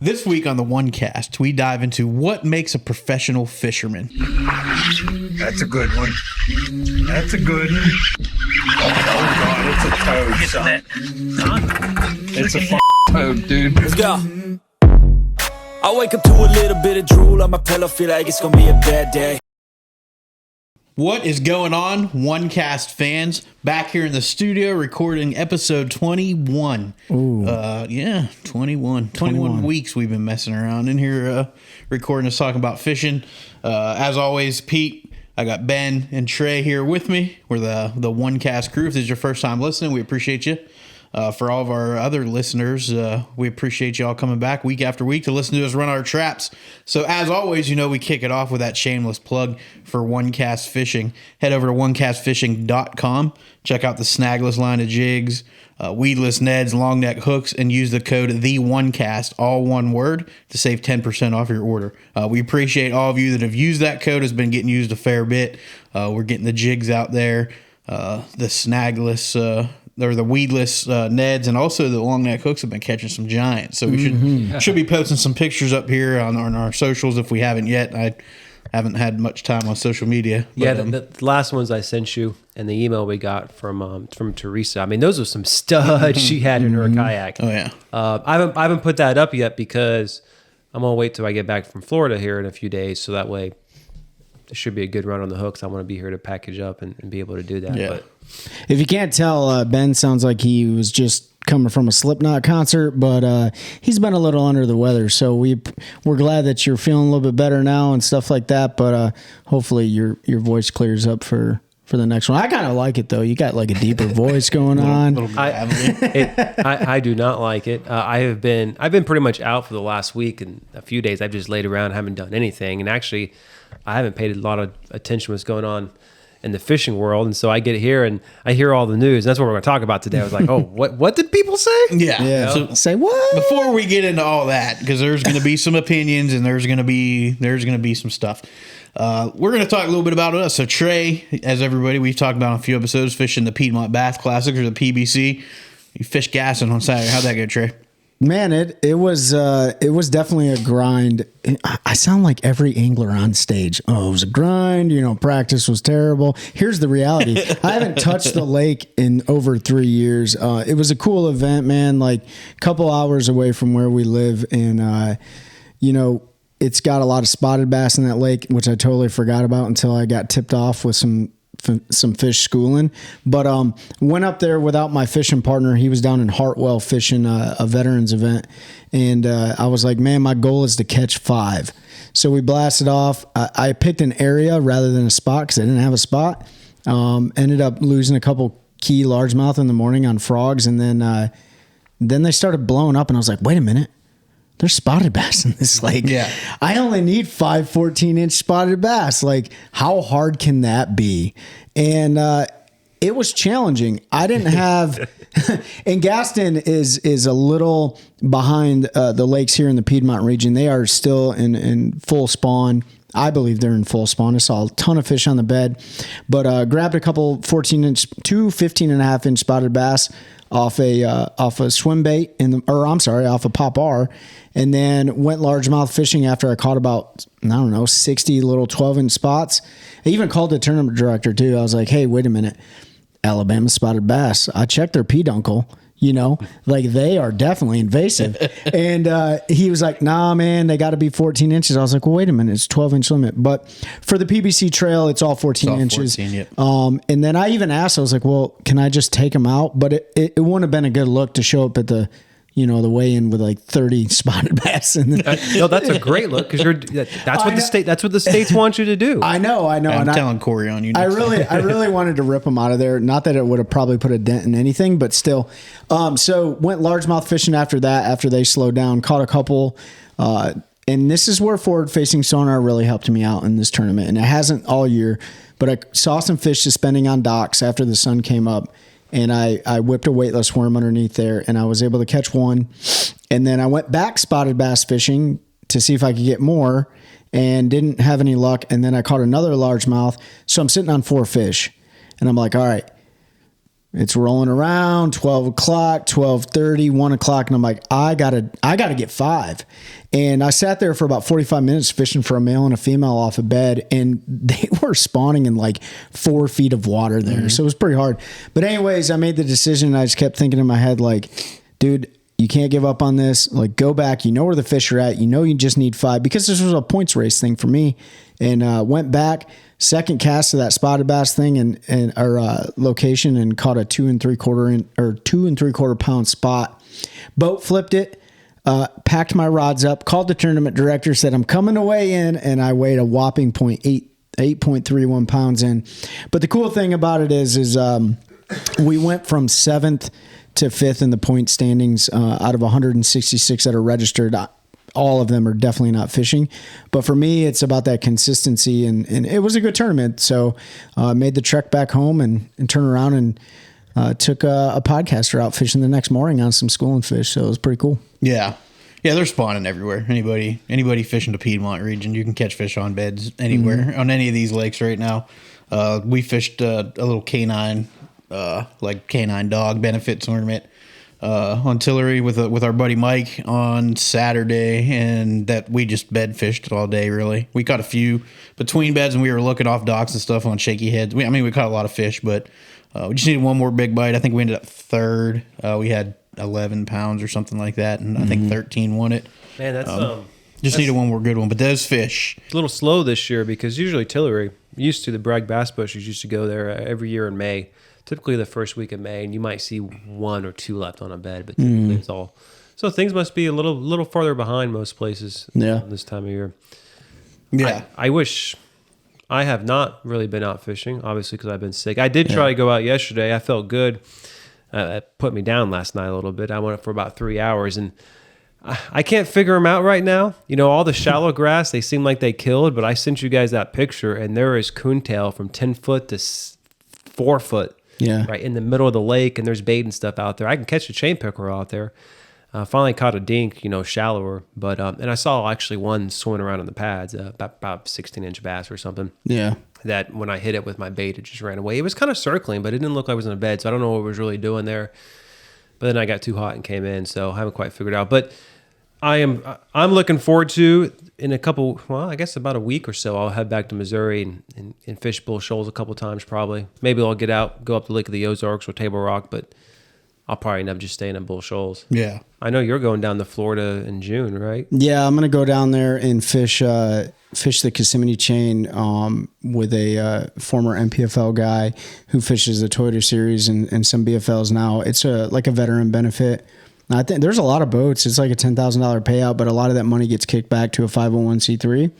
This week on the OneCast, we dive into what makes a professional fisherman. That's a good one. That's a good one. Oh, God, it's a toad, son. It's a toad, dude. Let's go. I wake up to a little bit of drool on my pillow, feel like it's gonna be a bad day. What is going on, OneCast fans? Back here in the studio recording episode 21. Ooh. 21 weeks we've been messing around in here recording us talking about fishing. As always, Pete, I got Ben and Trey here with me. We're the OneCast crew. If this is your first time listening, we appreciate you. For all of our other listeners, we appreciate y'all coming back week after week to listen to us run our traps. So as always, we kick it off with that shameless plug for OneCast Fishing. Head over to onecastfishing.com. Check out the snagless line of jigs, weedless neds, long neck hooks, and use the code THEONECAST, all one word, to save 10% off your order. We appreciate all of you that have used that code. It's been getting used a fair bit. We're getting the jigs out there, the snagless or the weedless neds, and also the long neck hooks have been catching some giants. So we should be posting some pictures up here on our socials if we haven't yet. I haven't had much time on social media. But, the last ones I sent you and the email we got from Teresa. I mean, those are some studs she had in her kayak. Oh yeah. I haven't put that up yet because I'm gonna wait till I get back from Florida here in a few days, so that way it should be a good run on the hooks. I want to be here to package up and be able to do that. Yeah. But If you can't tell, Ben sounds like he was just coming from a Slipknot concert, but he's been a little under the weather. So we're glad that you're feeling a little bit better now and stuff like that. But hopefully your voice clears up for the next one. I kind of like it though. You got like a deeper voice going on. I do not like it. I've been pretty much out for the last week and a few days. I've just laid around, haven't done anything, and actually, I haven't paid a lot of attention to what's going on in the fishing world. And so I get here and I hear all the news. And that's what we're going to talk about today. I was like, oh, what did people say? Yeah. So, say what? Before we get into all that, because there's going to be some opinions and there's going to be some stuff. We're going to talk a little bit about us. So Trey, as everybody, we've talked about on a few episodes, fishing the Piedmont Bass Classic or the PBC. You fish gassing on Saturday. How'd that go, Trey? Man, it was definitely a grind. I sound like every angler on stage. Oh, it was a grind. Practice was terrible. Here's the reality. I haven't touched the lake in over 3 years. It was a cool event, man. Like a couple hours away from where we live, and it's got a lot of spotted bass in that lake, which I totally forgot about until I got tipped off with some fish schooling. But went up there without my fishing partner. He was down in Hartwell fishing a veterans event, and I was like, man, my goal is to catch 5. So we blasted off. I picked an area rather than a spot because I didn't have a spot. Ended up losing a couple key largemouth in the morning on frogs, and then they started blowing up, and I was like, wait a minute, there's spotted bass in this lake. Yeah. I only need 5 14-inch spotted bass. Like, how hard can that be? And it was challenging. I didn't have and Gaston is a little behind the lakes here in the Piedmont region. They are still in full spawn. I believe they're in full spawn. I saw a ton of fish on the bed, but grabbed a couple 14-inch, 2 15.5-inch spotted bass off a swim bait off a Pop R, and then went largemouth fishing after I caught about 60 little 12-inch spots. I even called the tournament director too. I was like, hey, wait a minute, Alabama spotted bass. I checked their peduncle. Like they are definitely invasive. And he was like, nah, man, they got to be 14 inches. I was like, well, wait a minute, it's 12-inch limit. But for the PBC trail, it's all 14 inches. 14, yep. And then I even asked, I was like, well, can I just take them out? But it wouldn't have been a good look to show up at the weigh-in with like 30 spotted bass. No, that's a great look because that's what the states want you to do. I know. I'm telling Corey on you. I really wanted to rip them out of there. Not that it would have probably put a dent in anything, but still. So went largemouth fishing after that. After they slowed down, caught a couple. And this is where forward-facing sonar really helped me out in this tournament. And it hasn't all year, but I saw some fish suspending on docks after the sun came up. And I whipped a weightless worm underneath there, and I was able to catch one. And then I went back spotted bass fishing to see if I could get more, and didn't have any luck. And then I caught another largemouth. So I'm sitting on 4 fish, and I'm like, all right, It's rolling around 12 o'clock, 12:30, 1 o'clock. And I'm like, I gotta get 5. And I sat there for about 45 minutes fishing for a male and a female off a bed. And they were spawning in like 4 feet of water there. So it was pretty hard. But anyways, I made the decision. And I just kept thinking in my head, like, dude, you can't give up on this. Like, go back. You know where the fish are at. You know you just need 5, because this was a points race thing for me. And went back, second cast of that spotted bass thing and our location, and caught a 2 3/4 pound spot. Boat flipped it, packed my rods up, called the tournament director, said I'm coming to weigh in, and I weighed a whopping 8.31 pounds in. But the cool thing about it is we went from 7th to 5th in the point standings out of 166 that are registered. All of them are definitely not fishing, but for me, it's about that consistency, and it was a good tournament. So made the trek back home and turn around and took a podcaster out fishing the next morning on some schooling fish. So it was pretty cool. Yeah. Yeah, they're spawning everywhere. Anybody fishing the Piedmont region, you can catch fish on beds anywhere on any of these lakes right now. We fished a little canine dog benefit tournament on Tillery with our buddy Mike on Saturday, and that we just bed fished all day. Really, we caught a few between beds, and we were looking off docks and stuff on shaky heads. We caught a lot of fish, but we just needed one more big bite. I think we ended up 3rd. We had 11 pounds or something like that, and I think 13 won it. Man, Just needed one more good one, but those fish. It's a little slow this year, because usually Tillery, used to the Bragg Bass Bushers, used to go there every year in May, typically the first week of May, and you might see 1 or 2 left on a bed, but typically it's all. So things must be a little farther behind most places this time of year. Yeah. I wish I have not really been out fishing, obviously, because I've been sick. I did try to go out yesterday. I felt good. It put me down last night a little bit. I went up for about 3 hours, and I can't figure them out right now. You know, all the shallow grass, they seem like they killed, but I sent you guys that picture, and there is coontail from 10 foot to 4 foot. Yeah. Right in the middle of the lake, and there's bait and stuff out there. I can catch a chain pickerel out there. Finally caught a dink, shallower, but and I saw actually one swimming around in the pads, about 16-inch bass or something. Yeah. That when I hit it with my bait, it just ran away. It was kind of circling, but it didn't look like it was in a bed, so I don't know what it was really doing there. But then I got too hot and came in, so I haven't quite figured out. But I'm looking forward to, in I guess about a week or so, I'll head back to Missouri and fish Bull Shoals a couple times probably. Maybe I'll go up the Lake of the Ozarks or Table Rock, but I'll probably end up just staying in Bull Shoals. Yeah. I know you're going down to Florida in June, right? Yeah, I'm going to go down there and fish the Kissimmee chain with a former MPFL guy who fishes the Toyota Series and some BFLs now. It's like a veteran benefit. I think there's a lot of boats. It's like a $10,000 payout, but a lot of that money gets kicked back to a 501c3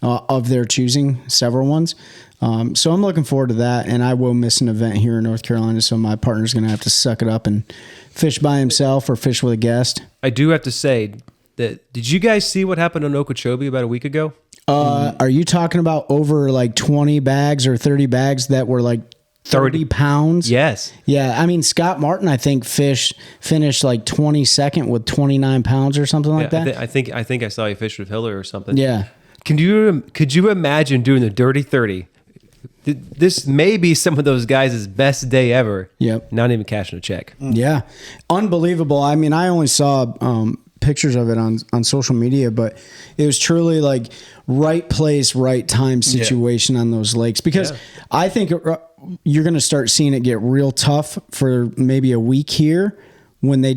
of their choosing, several ones. So I'm looking forward to that, and I will miss an event here in North Carolina, so my partner's going to have to suck it up and fish by himself or fish with a guest. I do have to say that, did you guys see what happened on Okeechobee about a week ago? Are you talking about over like 20 bags or 30 bags that were like 30 pounds? Yes. Yeah. I mean, Scott Martin, I think finished like 22nd with 29 pounds or something like that. I think I saw you fish with Hiller or something. Yeah. Could you imagine doing the Dirty 30? This may be some of those guys' best day ever. Yep. Not even cashing a check. Yeah. Unbelievable. I mean, I only saw pictures of it on social media, but it was truly like right place, right time situation on those lakes, because I think you're going to start seeing it get real tough for maybe a week here when they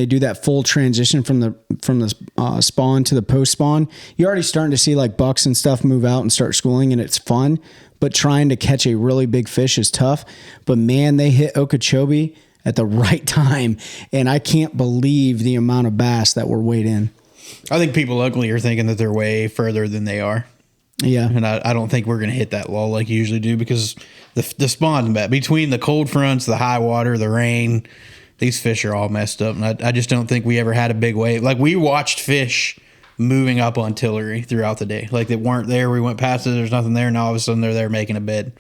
do that full transition from the spawn to the post spawn. You're already starting to see like bucks and stuff move out and start schooling, and it's fun, but trying to catch a really big fish is tough. But man, they hit Okeechobee at the right time, and I can't believe the amount of bass that were weighed in. I think people locally are thinking that they're way further than they are. Yeah. And I don't think we're going to hit that lull like you usually do, because the spawn's bad. Between the cold fronts, the high water, the rain, these fish are all messed up. And I just don't think we ever had a big wave. Like, we watched fish moving up on Tillery throughout the day. Like they weren't there. We went past it. There's nothing there. Now all of a sudden they're there making a bed.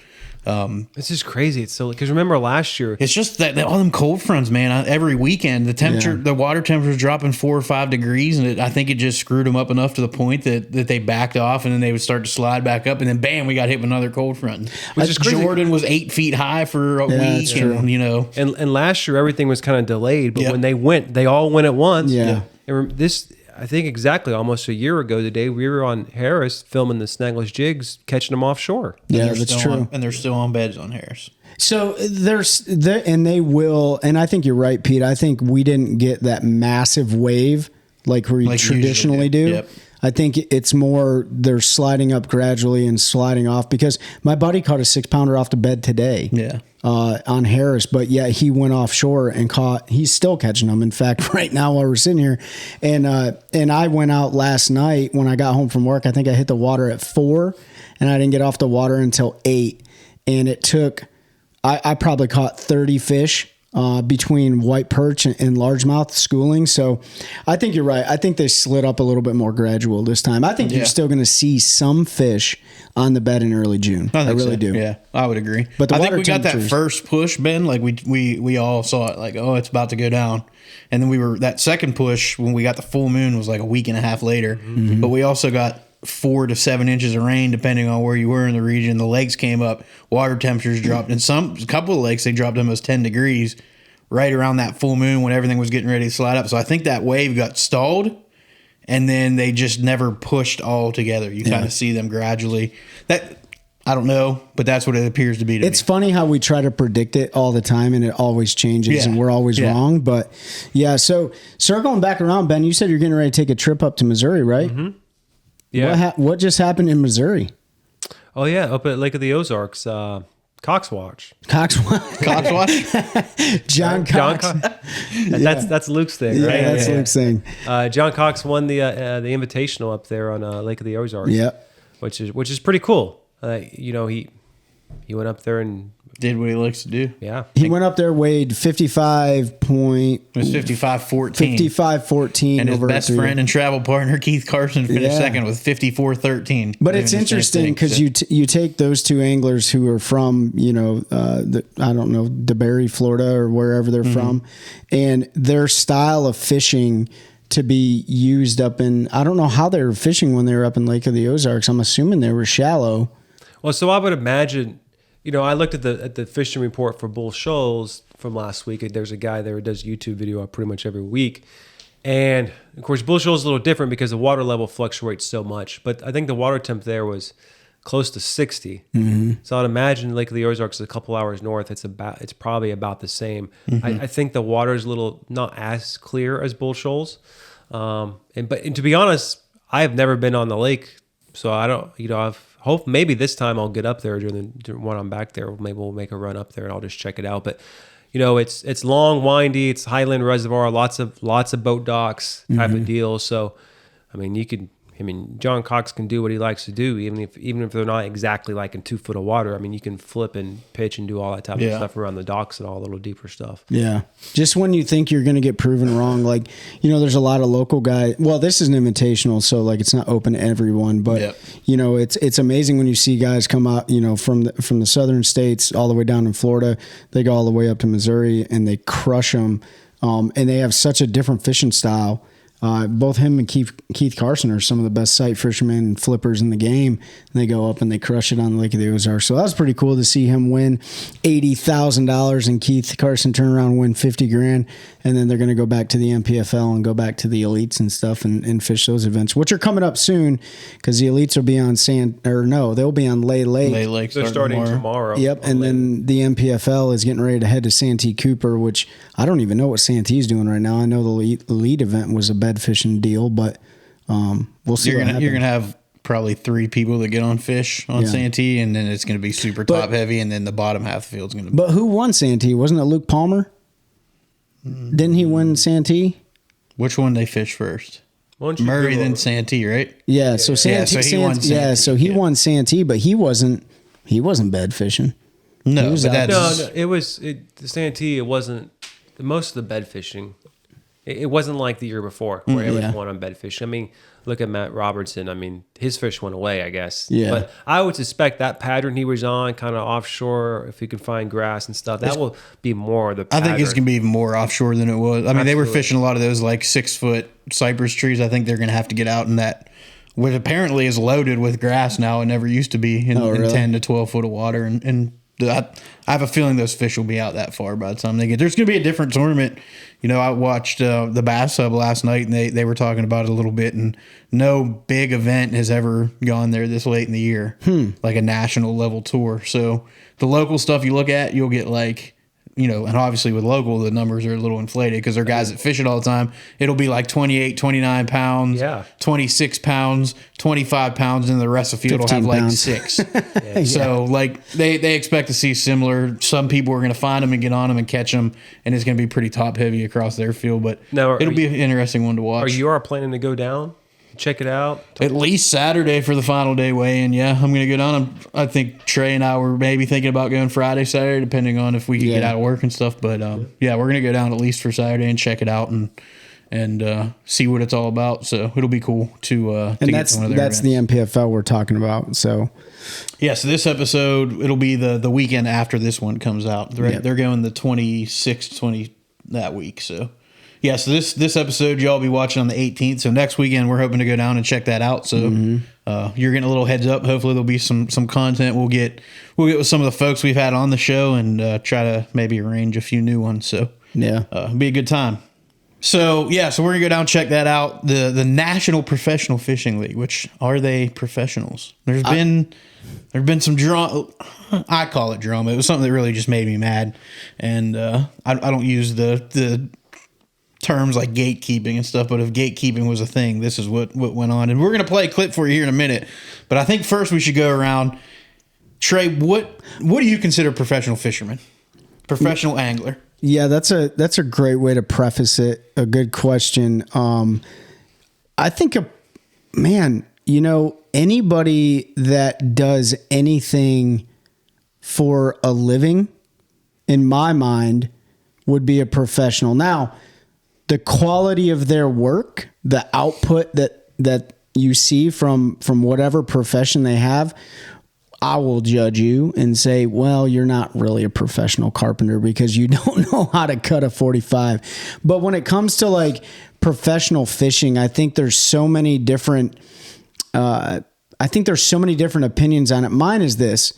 It's just crazy. It's so because remember last year, It's just that all them cold fronts, man. Every weekend, the water temperature is dropping 4 or 5 degrees, and I think it just screwed them up enough to the point that they backed off, and then they would start to slide back up, and then bam, we got hit with another cold front. Which is crazy. Jordan was 8 feet high for a week, and and last year everything was kind of delayed, but Yep. when they all went at once. Yeah. And this, I think exactly almost a year ago today, we were on Harris filming the snagless jigs, catching them offshore. Yeah, they're that's still true. and they're still on beds on Harris. So and they will, and I think you're right, Pete. I think we didn't get that massive wave like we Like you traditionally usually do. do. Yep. I think it's more they're sliding up gradually and sliding off because my buddy caught a 6-pounder off the bed today. Yeah. On Harris, but yeah, he went offshore and he's still catching them. In fact, right now while we're sitting here, and I went out last night when I got home from work. I think I hit the water at 4, and I didn't get off the water until 8. And it took, I probably caught 30 fish between white perch and largemouth schooling. So I think you're right. I think they slid up a little bit more gradual this time. I think you're still going to see some fish on the bed in early June. I really do. Yeah, I would agree. But the I think water we got that temperatures- first push, Ben. Like we all saw it. Like, oh, it's about to go down. And then that second push when we got the full moon was like a week and a half later. Mm-hmm. But we also got 4 to 7 inches of rain, depending on where you were in the region. The lakes came up, water temperatures dropped. In a couple of lakes, they dropped almost 10 degrees right around that full moon when everything was getting ready to slide up. So I think that wave got stalled, and then they just never pushed all together. You kind of see them gradually. That I don't know, but that's what it appears to be to It's me. funny how we try to predict it all the time and it always changes and we're always wrong. But yeah, so circling back around, Ben, you said you're getting ready to take a trip up to Missouri, right? Mm-hmm. Yeah. What just happened in Missouri? Oh yeah, up at Lake of the Ozarks, Coxwatch. Coxwatch? John Cox. That's Luke's thing, Yeah, right? that's Luke's thing. John Cox won the Invitational up there on Lake of the Ozarks. Yep. which is pretty cool. He went up there and Did what he likes to do. yeah. He went up there, weighed 55 It was 55-14. 55-14 And his over best 3. friend and travel partner, Keith Carson, finished second with 54-13. But it's Doing the same interesting thing. because you take those two anglers who are from, I don't know, DeBerry, Florida or wherever they're from, and their style of fishing to be used up in, I don't know how they were fishing when they were up in Lake of the Ozarks. I'm assuming they were shallow. Well, so I would imagine, I looked at the fishing report for Bull Shoals from last week. There's a guy there who does YouTube video pretty much every week. And of course, Bull Shoals is a little different because the water level fluctuates so much. But I think the water temp there was close to 60. Mm-hmm. So I'd imagine Lake of the Ozarks is a couple hours north. It's probably about the same. Mm-hmm. I think the water is a little not as clear as Bull Shoals. And to be honest, I have never been on the lake, so I don't. I've hope maybe this time I'll get up there during when I'm back there. Maybe we'll make a run up there and I'll just check it out. But it's long, windy. It's highland reservoir, lots of boat docks type of deal. So, John Cox can do what he likes to do, even if they're not exactly like in 2 foot of water. You can flip and pitch and do all that type of stuff around the docks and all a little deeper stuff. Yeah. Just when you think you're going to get proven wrong, there's a lot of local guys. Well, this is an invitational, so it's not open to everyone, but it's amazing when you see guys come out, from the southern states all the way down in Florida. They go all the way up to Missouri and they crush them. And they have such a different fishing style. Both him and Keith Carson are some of the best sight fishermen and flippers in the game. And they go up and they crush it on the Lake of the Ozarks. So that was pretty cool to see him win $80,000 and Keith Carson turn around and win $50,000. And then they're going to go back to the MPFL and go back to the elites and stuff and fish those events, which are coming up soon because the elites will be on they'll be on Lay Lake. Lay Lake They're starting tomorrow. Yep, and then the MPFL is getting ready to head to Santee Cooper, which I don't even know what Santee's doing right now. I know the elite event was a bed fishing deal, but we'll see. You're gonna have probably 3 people that get on fish on Santee, and then it's gonna be super top heavy, and then the bottom half of the field's gonna be. But who won Santee? Wasn't it Luke Palmer? Didn't he win Santee? Which one they fish first? Murray, then Santee, right? Yeah. So Santee. so he won Santee. Yeah. So he won Santee, but he wasn't bed fishing. No, He was but out that's No, the Santee. It wasn't most of the bed fishing. It wasn't like the year before where it was Yeah. going on bed fishing. I mean, look at Matt Robertson. I mean, his fish went away, I guess. Yeah. But I would suspect that pattern he was on, kind of offshore, if he could find grass and stuff, that will be more of the I pattern. think it's gonna be even more offshore than it was. I mean, they were Absolutely. fishing a lot of those like 6-foot cypress trees. I think they're gonna have to get out in that, which apparently is loaded with grass now. It never used to be in really? 10 to 12 foot of water, and I have a feeling those fish will be out that far by the time they get. There's gonna be a different tournament. You know, I watched the Bass Hub last night, and they were talking about it a little bit, and no big event has ever gone there this late in the year, like a national level tour. So the local stuff you look at, you'll get like, you know, and obviously with local, the numbers are a little inflated because they're guys that fish it all the time. It'll be like 28, 29 pounds, Yeah. 26 pounds, 25 pounds, and the rest of the field will have 15 like pounds. 6. So like they expect to see similar. Some people are going to find them and get on them and catch them, and it's going to be pretty top heavy across their field. But Now, it'll be an interesting one to watch. Are you planning to go down, check it out? At least Saturday for the final day weigh-in. Yeah, I'm going to go down. I think Trey and I were maybe thinking about going Friday, Saturday, depending on if we could get Yeah. out of work and stuff. But yeah, we're going to go down at least for Saturday and check it out and see what it's all about. So it'll be cool to And get that's to one of their that's the events. MPFL we're talking about. So Yeah, so this episode, it'll be the weekend after this one comes out. Right? Yep. They're going the 26th, 20 that week. So yeah, so this episode y'all be watching on the 18th. So next weekend we're hoping to go down and check that out. So you're getting a little heads up. Hopefully there'll be some content. We'll get with some of the folks we've had on the show and try to maybe arrange a few new ones. So yeah, it'll be a good time. So yeah, so we're gonna go down and check that out. The National Professional Fishing League, which are they professionals? There's been some drama. I call it drama. It was something that really just made me mad, and I don't use the terms like gatekeeping and stuff. But if gatekeeping was a thing, this is what went on. And we're gonna play a clip for you here in a minute. But I think first we should go around. Trey, what do you consider professional fisherman? Professional angler? yeah, that's a great way to preface it. A good question. I think anybody that does anything for a living, in my mind, would be a professional. Now, the quality of their work, the output that you see from whatever profession they have, I will judge you and say, well, you're not really a professional carpenter because you don't know how to cut a 45. But when it comes to like professional fishing, I think there's so many different opinions on it. Mine is this: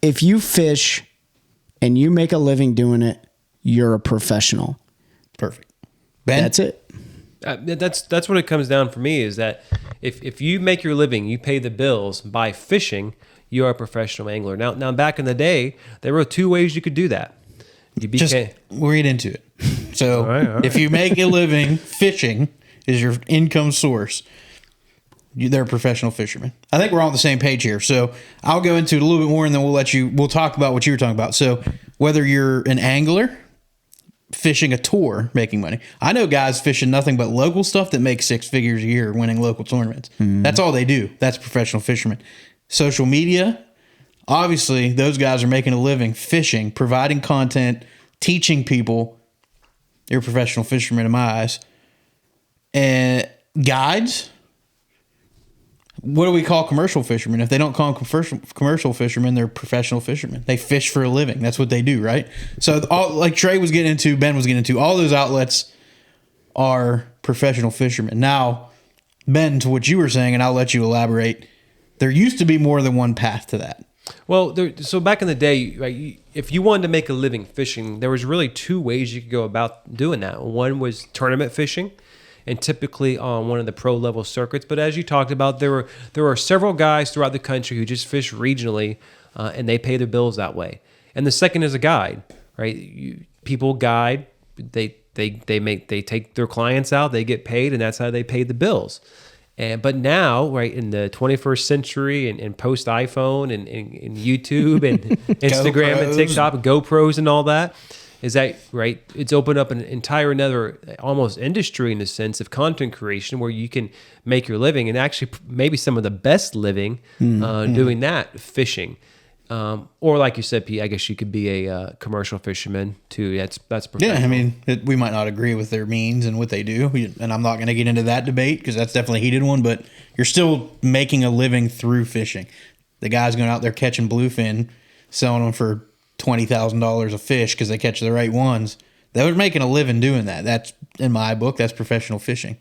if you fish and you make a living doing it, you're a professional. Perfect. Ben? That's it. That's what it comes down for me, is that if you make your living, you pay the bills by fishing, you are a professional angler. Now back in the day, there were 2 ways you could do that. You Just read into it. So All right. if you make a living, fishing is your income source. They're a professional fisherman. I think we're all on the same page here. So I'll go into it a little bit more, and then we'll talk about what you were talking about. So whether you're an angler, fishing a tour, making money. I know guys fishing nothing but local stuff that make 6 figures a year, winning local tournaments. That's all they do. That's professional fishermen. Social media, obviously, those guys are making a living fishing, providing content, teaching people. They're professional fishermen in my eyes. And guides, what do we call commercial fishermen? If they don't call them commercial fishermen, they're professional fishermen. They fish for a living. That's what they do, right? So, like Trey was getting into, Ben was getting into, all those outlets are professional fishermen. Now, Ben, to what you were saying, and I'll let you elaborate, there used to be more than one path to that. Well, so back in the day, right, if you wanted to make a living fishing, there was really 2 ways you could go about doing that. One was tournament fishing, and typically on one of the pro level circuits. But as you talked about, there were several guys throughout the country who just fish regionally, and they pay their bills that way. And the second is a guide, right? People guide, they take their clients out, they get paid, and that's how they pay the bills. But now, right, in the 21st century and post iPhone and YouTube and Instagram and TikTok and GoPros and all that, is that, right, it's opened up an entire another almost industry in the sense of content creation where you can make your living, and actually maybe some of the best living doing that, fishing. Or like you said, Pete, I guess you could be a commercial fisherman too. That's professional. Yeah, I mean, we might not agree with their means and what they do, and I'm not going to get into that debate because that's definitely a heated one, but you're still making a living through fishing. The guy's going out there catching bluefin, selling them for $20,000 a fish because they catch the right ones. They're making a living doing that. That's, in my book, that's professional fishing.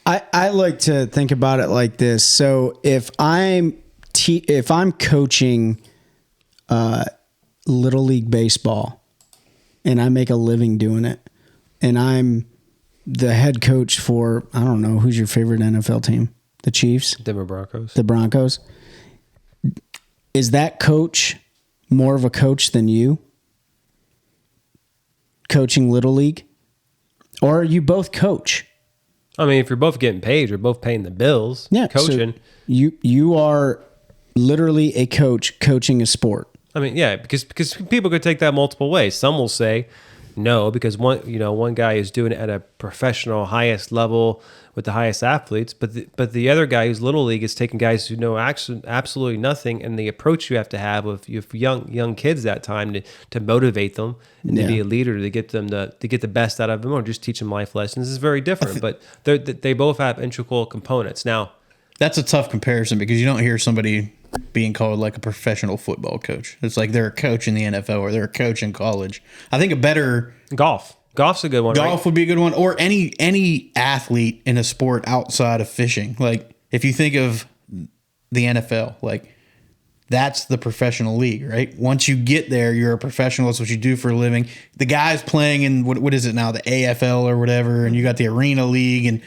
I like to think about it like this. So if I'm coaching Little League baseball and I make a living doing it, and I'm the head coach for, I don't know, who's your favorite NFL team? The Chiefs? Denver Broncos. The Broncos. Is that coach more of a coach than you? Coaching Little League? Or are you both coach? I mean, if you're both getting paid, you're both paying the bills. Yeah, coaching. So you are literally a coach coaching a sport. I mean, yeah, because people could take that multiple ways. Some will say no, because one guy is doing it at a professional, highest level with the highest athletes, but the other guy who's Little League is taking guys who know absolutely nothing, and the approach you have to have with young kids that time to motivate them and to be a leader, to get them to get the best out of them, or just teach them life lessons is very different. But they both have integral components. Now, that's a tough comparison because you don't hear somebody being called like a professional football coach. It's like they're a coach in the NFL or they're a coach in college. I think a better Golf's a good one. Golf right? would be a good one, or any athlete in a sport outside of fishing. Like if you think of the NFL, like that's the professional league, right? Once you get there, you're a professional. That's what you do for a living. The guys playing in what is it now, the AFL or whatever, and you got the Arena League and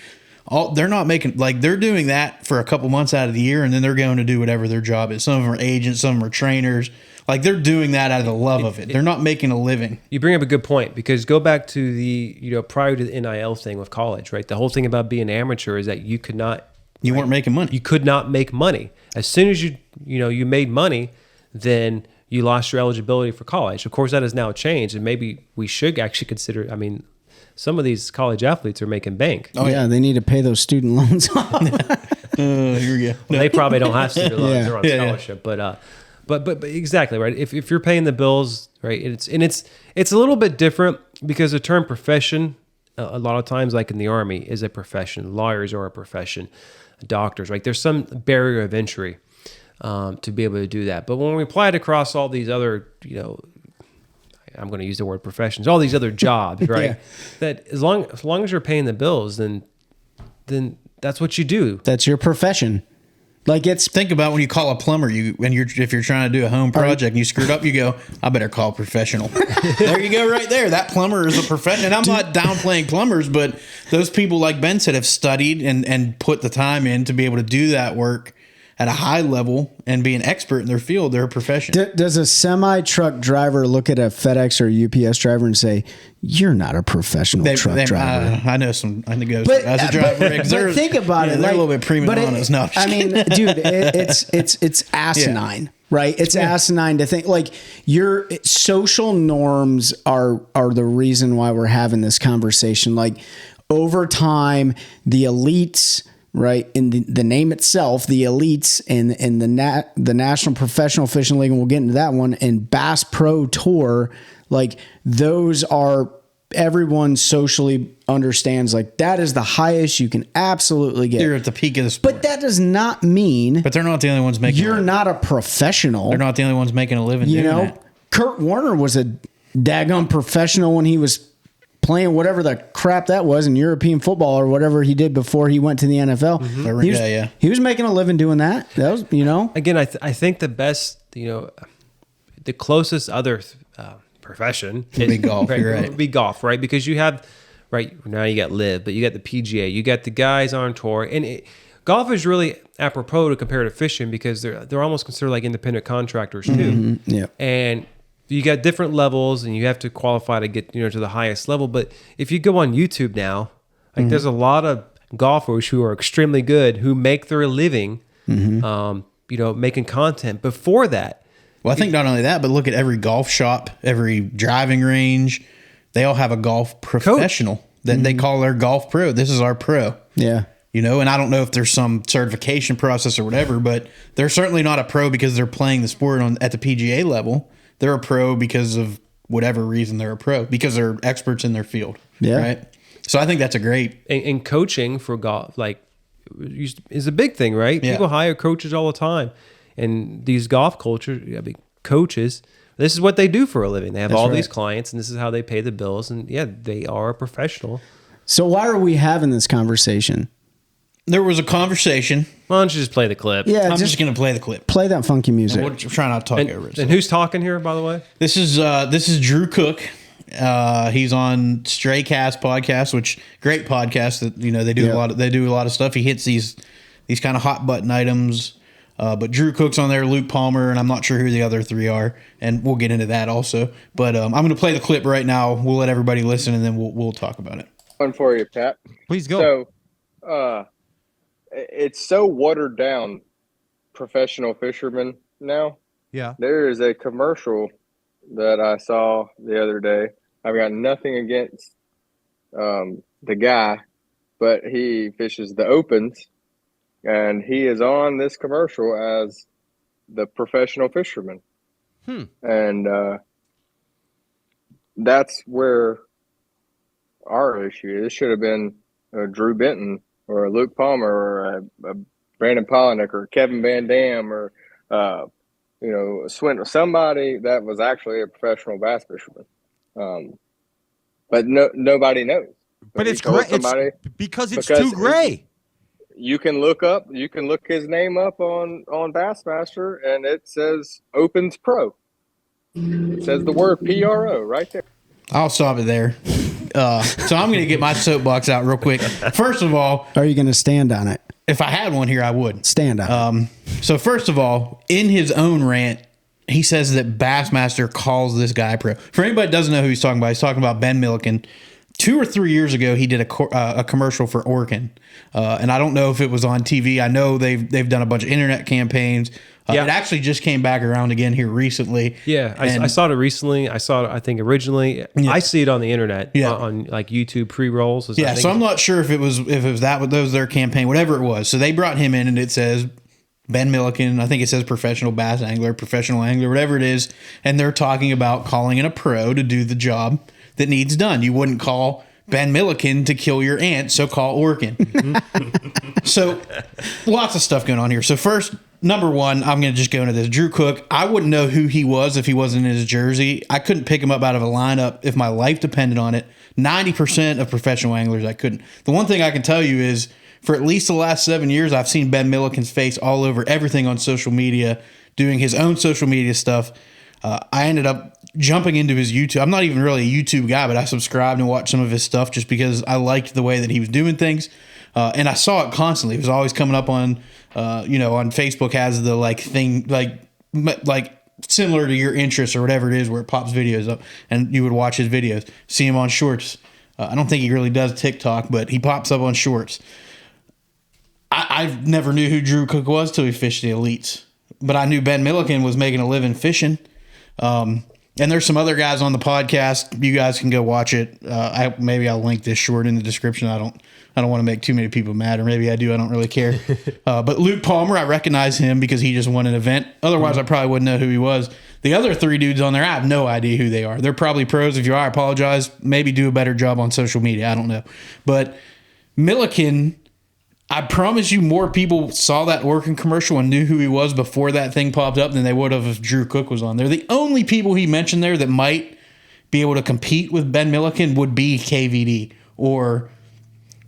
all. They're not making, like, they're doing that for a couple months out of the year, and then they're going to do whatever their job is. Some of them are agents, some of them are trainers. Like, they're doing that out of the love of it. They're not making a living. You bring up a good point, because go back to the, prior to the NIL thing with college, right? The whole thing about being amateur is that you could not. You weren't making money. You could not make money. As soon as you made money, then you lost your eligibility for college. Of course, that has now changed, and maybe we should actually consider, I mean, some of these college athletes are making bank. Oh, yeah. They need to pay those student loans off. Here we go. Well, they probably don't have student loans. They're on scholarship. Yeah. But exactly, right? If you're paying the bills, right, it's a little bit different because the term profession, a lot of times, like in the Army, is a profession. Lawyers are a profession. Doctors, right? There's some barrier of entry to be able to do that. But when we apply it across all these other, I'm going to use the word professions, all these other jobs, right? That as long as you're paying the bills, then that's what you do. That's your profession. Like, think about when you call a plumber, if you're trying to do a home project and you screwed up, you go, I better call a professional. There you go, right there. That plumber is a professional. And I'm not downplaying plumbers, but those people, like Ben said, have studied and put the time in to be able to do that work at a high level and be an expert in their field. They're a profession. Does a semi-truck driver look at a FedEx or UPS driver and say, "You're not a professional truck driver"? I know some. I think as a driver. But think about it. They're a little bit prima donnas. No, I mean, dude, it's asinine. Yeah. Right? It's asinine to think like your social norms are the reason why we're having this conversation. Like, over time, the elites, right, in the name itself, the elites and the National Professional Fishing League, and we'll get into that one, and Bass Pro Tour, like, those are, everyone socially understands, like, that is the highest you can absolutely get. You're at the peak of the sport. But that does not mean... But they're not the only ones making... You're not a professional. They're not the only ones making a living doing that. Kurt Warner was a daggone professional when he was playing whatever the crap that was in European football or whatever he did before he went to the NFL. Mm-hmm. He was making a living doing that. That was, Again, I think the best, the closest other profession would be golf. Right, you're right. Would be golf, right? Because you have, right now you got LIV, but you got the PGA, you got the guys on tour, and golf is really apropos to compare to fishing because they're almost considered like independent contractors too. Mm-hmm. Yeah, and you got different levels and you have to qualify to get, to the highest level. But if you go on YouTube now, like there's a lot of golfers who are extremely good who make their living, making content before that. Well, I think not only that, but look at every golf shop, every driving range. They all have a golf professional that they call their golf pro. This is our pro. Yeah. you know, and I don't know if there's some certification process or whatever, but they're certainly not a pro because they're playing the sport at the PGA level. They're a pro because of whatever reason they're a pro, because they're experts in their field. Yeah. Right. So I think that's a great. And coaching for golf, like, is a big thing, right? Yeah. People hire coaches all the time. And these golf coaches, this is what they do for a living. They have all these clients, and this is how they pay the bills. And yeah, they are a professional. So why are we having this conversation? There was a conversation. Why don't you just play the clip? Yeah, I'm just going to play the clip. Play that funky music. We'll try not to talk over it. And who's talking here, by the way? This is Drew Cook. He's on Straycast podcast, which great podcast that, you know, they do a lot of stuff. He hits these kind of hot button items. But Drew Cook's on there, Luke Palmer, and I'm not sure who the other three are, and we'll get into that also. But I'm going to play the clip right now. We'll let everybody listen, and then we'll talk about it. One for you, Pat. Please go. So, it's so watered down, professional fishermen now. Yeah. There is a commercial that I saw the other day. I've got nothing against the guy, but he fishes the opens, and he is on this commercial as the professional fisherman. And that's where our issue is. It should have been Drew Benton or a Luke Palmer or a Brandon Polinick or Kevin Van Dam or somebody that was actually a professional bass fisherman. But nobody knows. But it's gray. Because it's too gray. You can look his name up on Bassmaster, and it says Opens Pro. It says the word PRO right there. I'll stop it there. So I'm going to get my soapbox out real quick. First of all, are you going to stand on it? If I had one here, I would stand on it. So first of all, in his own rant, he says that Bassmaster calls this guy pro. For anybody that doesn't know who he's talking about Ben Milliken. 2 or 3 years ago, he did a commercial for Orkin, and I don't know if it was on TV. I know they've done a bunch of internet campaigns. It actually just came back around again here recently. Yeah, I saw it recently. I saw it, I think, originally. Yeah. I see it on the internet, on like YouTube pre-rolls. Yeah, so I'm not sure if it was that was their campaign, whatever it was. So they brought him in, and it says Ben Milliken. I think it says professional bass angler, professional angler, whatever it is, and they're talking about calling in a pro to do the job that needs done. You wouldn't call Ben Milliken to kill your aunt, so call Orkin. So lots of stuff going on here. So first, number one, I'm going to just go into this. Drew Cook, I wouldn't know who he was if he wasn't in his jersey. I couldn't pick him up out of a lineup if my life depended on it. 90% of professional anglers, I couldn't. The one thing I can tell you is for at least the last 7 years, I've seen Ben Milliken's face all over everything on social media, doing his own social media stuff. I ended up jumping into his YouTube. I'm not even really a YouTube guy, but I subscribed and watched some of his stuff just because I liked the way that he was doing things. And I saw it constantly. It was always coming up on, on Facebook has the thing, like similar to your interests or whatever it is, where it pops videos up and you would watch his videos, see him on shorts. I don't think he really does TikTok, but he pops up on shorts. I never knew who Drew Cook was till he fished the elites, but I knew Ben Milliken was making a living fishing. And there's some other guys on the podcast. You guys can go watch it. Maybe I'll link this short in the description. I don't want to make too many people mad, or maybe I do. I don't really care. But Luke Palmer, I recognize him because he just won an event. Otherwise, I probably wouldn't know who he was. The other 3 dudes on there, I have no idea who they are. They're probably pros. If you are, I apologize. Maybe do a better job on social media. I don't know. But Milliken, I promise you more people saw that Orkin commercial and knew who he was before that thing popped up than they would have if Drew Cook was on there. The only people he mentioned there that might be able to compete with Ben Milliken would be KVD or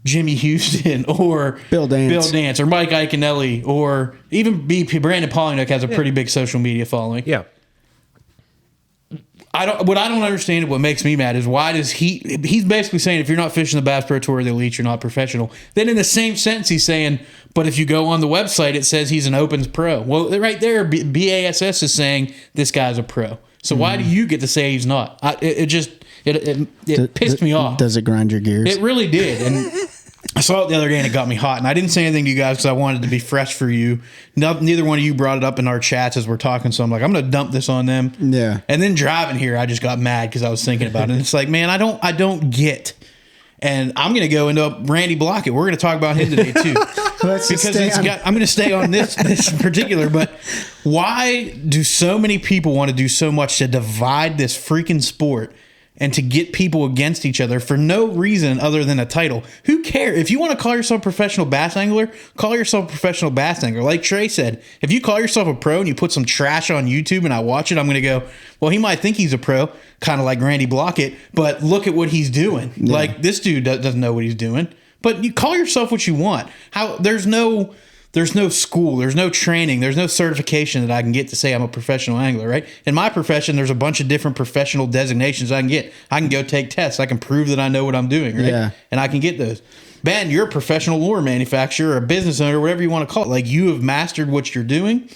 Jimmy Houston or Bill Dance or Mike Iaconelli or even Brandon Polinick has a pretty big social media following. Yeah. What I don't understand, what makes me mad is why does he's basically saying if you're not fishing the Bass Pro Tour or the Elite, you're not professional. Then in the same sentence, he's saying, but if you go on the website, it says he's an Opens Pro. Well, right there, BASS is saying this guy's a pro. So why do you get to say he's not? It pissed me off. Does it grind your gears? It really did. And I saw it the other day and it got me hot. And I didn't say anything to you guys because I wanted it to be fresh for you. Neither one of you brought it up in our chats as we're talking. So I'm like, I'm going to dump this on them. Yeah. And then driving here, I just got mad because I was thinking about it. And it's like, man, I don't get. And I'm going to go into Randy Blockett. We're going to talk about him today too. I'm going to stay on this particular, but why do so many people want to do so much to divide this freaking sport and to get people against each other for no reason other than a title? Who cares? If you want to call yourself a professional bass angler, call yourself a professional bass angler. Like Trey said, if you call yourself a pro and you put some trash on YouTube and I watch it, I'm going to go, well, he might think he's a pro, kind of like Randy Blockett, but look at what he's doing. Yeah. Like, this dude doesn't know what he's doing. But you call yourself what you want. There's no school, there's no training, there's no certification that I can get to say I'm a professional angler, right? In my profession, there's a bunch of different professional designations I can get. I can go take tests. I can prove that I know what I'm doing, right? Yeah. And I can get those. Ben, you're a professional lure manufacturer, a business owner, whatever you want to call it. Like, you have mastered what you're doing.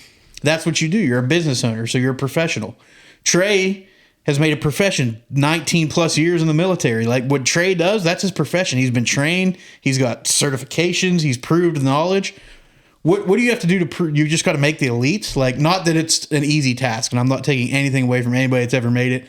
That's what you do. You're a business owner, so you're a professional. Trey has made a profession, 19 plus years in the military. Like, what Trey does, that's his profession. He's been trained. He's got certifications. He's proved knowledge. What do you have to do to prove? You just got to make the elites? Like, not that it's an easy task, and I'm not taking anything away from anybody that's ever made it.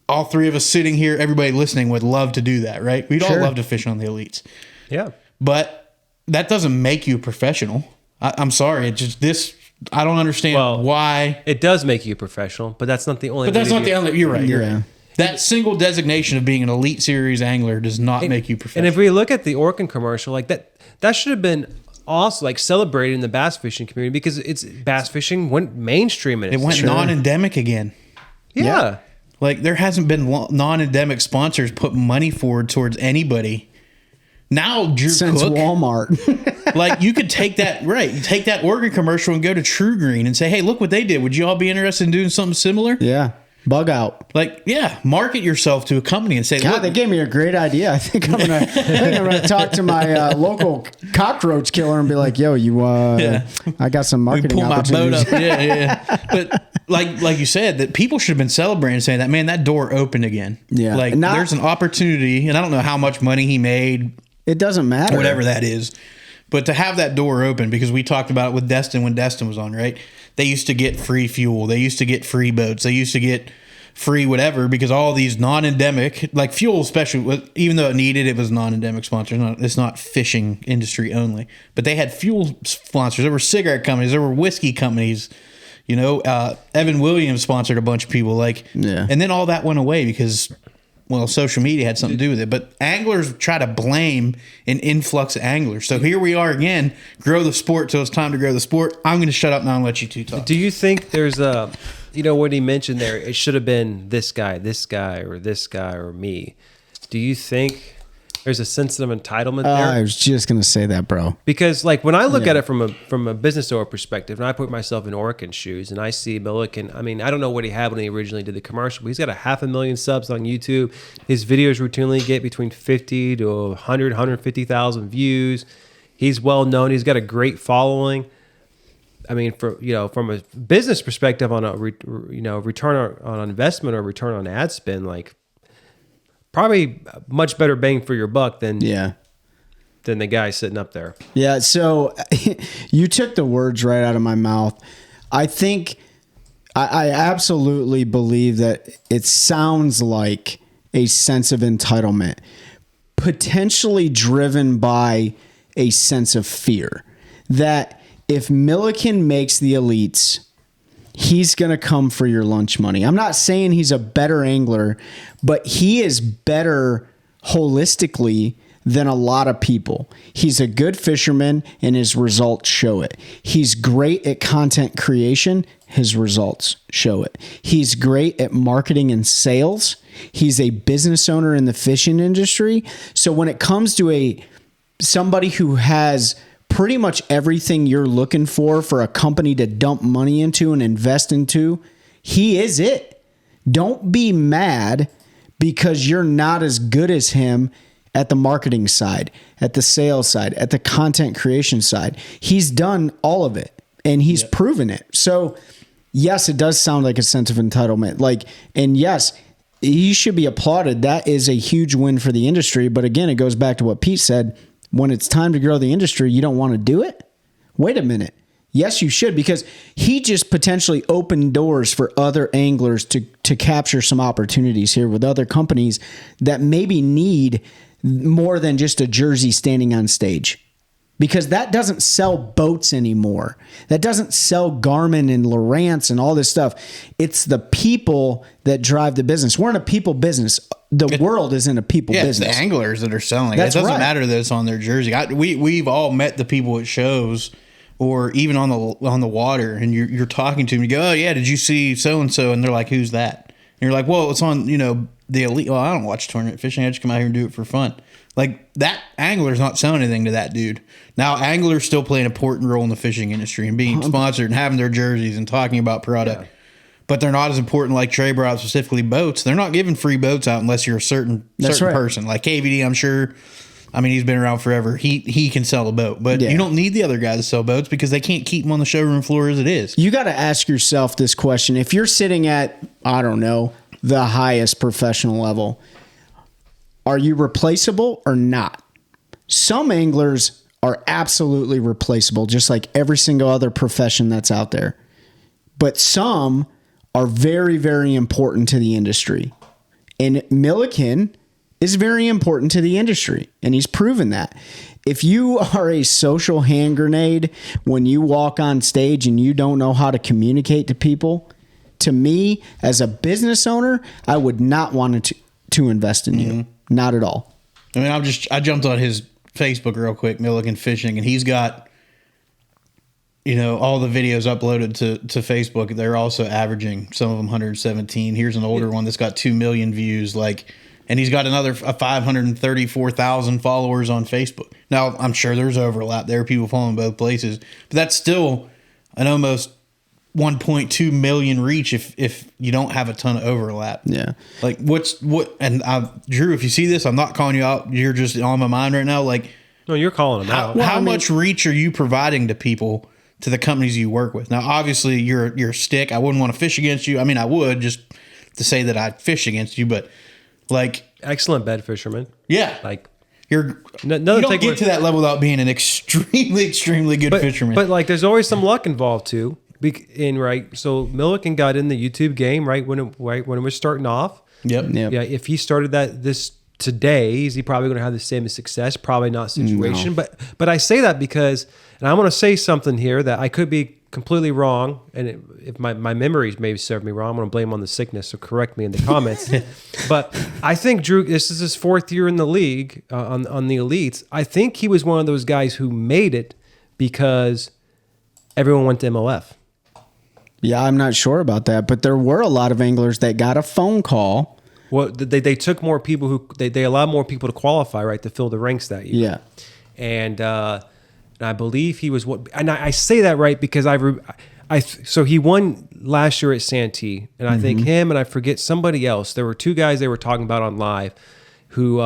All three of us sitting here, everybody listening would love to do that, right? We'd all love to fish on the elites. Yeah. But that doesn't make you a professional. I'm sorry. It's just this. I don't understand why. It does make you a professional, but that's not the only. But that's not the only. You're right. You're right. That single designation of being an elite series angler does not make you professional. And if we look at the Orkin commercial, like that should have been also like celebrated in the bass fishing community, because it's bass fishing went mainstream. It went non-endemic again. Yeah. Like, there hasn't been non-endemic sponsors put money forward towards anybody. Now, Drew since Cook, Walmart. Like, you could take that, right? You take that Oregon commercial and go to True Green and say, hey, look what they did. Would you all be interested in doing something similar? Yeah. Bug out. Like, yeah, market yourself to a company and say, God, look, they gave me a great idea. I think I'm gonna talk to my local cockroach killer and be like, yo, I got some marketing opportunities. My boat up. Yeah. But like you said, that people should have been celebrating, saying that, man, that door opened again. Yeah. Like, there's an opportunity, and I don't know how much money he made. It doesn't matter. Whatever that is. But to have that door open, because we talked about it with Destin when Destin was on, right? They used to get free fuel. They used to get free boats. They used to get free whatever, because all these non-endemic, like fuel especially, even though it was non-endemic sponsors. It's not fishing industry only. But they had fuel sponsors. There were cigarette companies. There were whiskey companies. Evan Williams sponsored a bunch of people. And then all that went away because, well, social media had something to do with it. But anglers try to blame an influx of anglers. So here we are again, grow the sport till it's time to grow the sport. I'm going to shut up now and let you two talk. Do you think there's what he mentioned there, it should have been this guy, or me. Do you think there's a sense of entitlement there? I was just going to say that, bro. Because like when I look at it from a business owner perspective, and I put myself in Orkin's shoes and I see Milliken, I mean, I don't know what he had when he originally did the commercial, but he's got 500,000 subs on YouTube. His videos routinely get between 50 to 100, 150,000 views. He's well known. He's got a great following. I mean, from a business perspective, on a return on investment or return on ad spend, like probably much better bang for your buck than the guy sitting up there. Yeah. So you took the words right out of my mouth. I think I absolutely believe that it sounds like a sense of entitlement, potentially driven by a sense of fear that if Milliken makes the elites, he's going to come for your lunch money. I'm not saying he's a better angler, but he is better holistically than a lot of people. He's a good fisherman and his results show it. He's great at content creation. His results show it. He's great at marketing and sales. He's a business owner in the fishing industry. So when it comes to somebody who has pretty much everything you're looking for a company to dump money into and invest into, he is it. Don't be mad because you're not as good as him at the marketing side, at the sales side, at the content creation side. He's done all of it and he's proven it. So yes, it does sound like a sense of entitlement. And yes, he should be applauded. That is a huge win for the industry. But again, it goes back to what Pete said. When it's time to grow the industry, you don't want to do it? Wait a minute. Yes, you should, because he just potentially opened doors for other anglers to capture some opportunities here with other companies that maybe need more than just a jersey standing on stage. Because that doesn't sell boats anymore. That doesn't sell Garmin and Lowrance and all this stuff. It's the people that drive the business. We're in a people business. The world is in a people business. It's the anglers that are selling it. It doesn't matter that it's on their jersey. We've all met the people at shows or even on the water, and you're talking to them. You go, oh yeah, did you see so and so? And they're like, who's that? And you're like, well, it's on the elite. Well, I don't watch tournament fishing. I just come out here and do it for fun. Like, that angler's not selling anything to that dude. Now, anglers still play an important role in the fishing industry and being sponsored and having their jerseys and talking about product. Yeah. But they're not as important like Trey brought up, specifically boats. They're not giving free boats out unless you're a certain person. Like KVD, I'm sure. I mean, he's been around forever. He can sell a boat. But you don't need the other guys to sell boats because they can't keep them on the showroom floor as it is. You got to ask yourself this question. If you're sitting at, I don't know, the highest professional level, are you replaceable or not? Some anglers are absolutely replaceable, just like every single other profession that's out there. But some are very, very important to the industry. And Milliken is very important to the industry, and he's proven that. If you are a social hand grenade when you walk on stage and you don't know how to communicate to people, to me, as a business owner, I would not want to invest in you. Not at all. I mean, I jumped on his Facebook real quick, Milliken Fishing, and he's got, all the videos uploaded to Facebook. They're also averaging, some of them 117. Here's an older one that's got 2 million views, and he's got another 534,000 followers on Facebook. Now, I'm sure there's overlap. There are people following both places, but that's still an almost 1.2 million reach if you don't have a ton of overlap. Yeah. Like and Drew, if you see this, I'm not calling you out. You're just on my mind right now. Like, no, you're calling them out. How much reach are you providing to people, to the companies you work with? Now, obviously you're a stick. I wouldn't want to fish against you. I mean, I would, just to say that I'd fish against you, but excellent bed fisherman. Yeah. You don't get to that level without being an extremely, extremely good fisherman. But there's always some luck involved too. So Milliken got in the YouTube game right when it was starting off. Yep. Yeah. If he started this today, is he probably going to have the same success? Probably not situation. No. But I say that because, and I'm going to say something here that I could be completely wrong, and if my memories maybe serve me wrong, I'm going to blame on the sickness. So correct me in the comments. But I think Drew, this is his 4th year in the league on the elites. I think he was one of those guys who made it because everyone went to MLF. Yeah, I'm not sure about that, but there were a lot of anglers that got a phone call. Well, they took more people who they allowed more people to qualify, right, to fill the ranks that year. Yeah, and I believe he was and I say that right because so he won last year at Santee, and I think him and I forget somebody else. There were 2 guys they were talking about on live who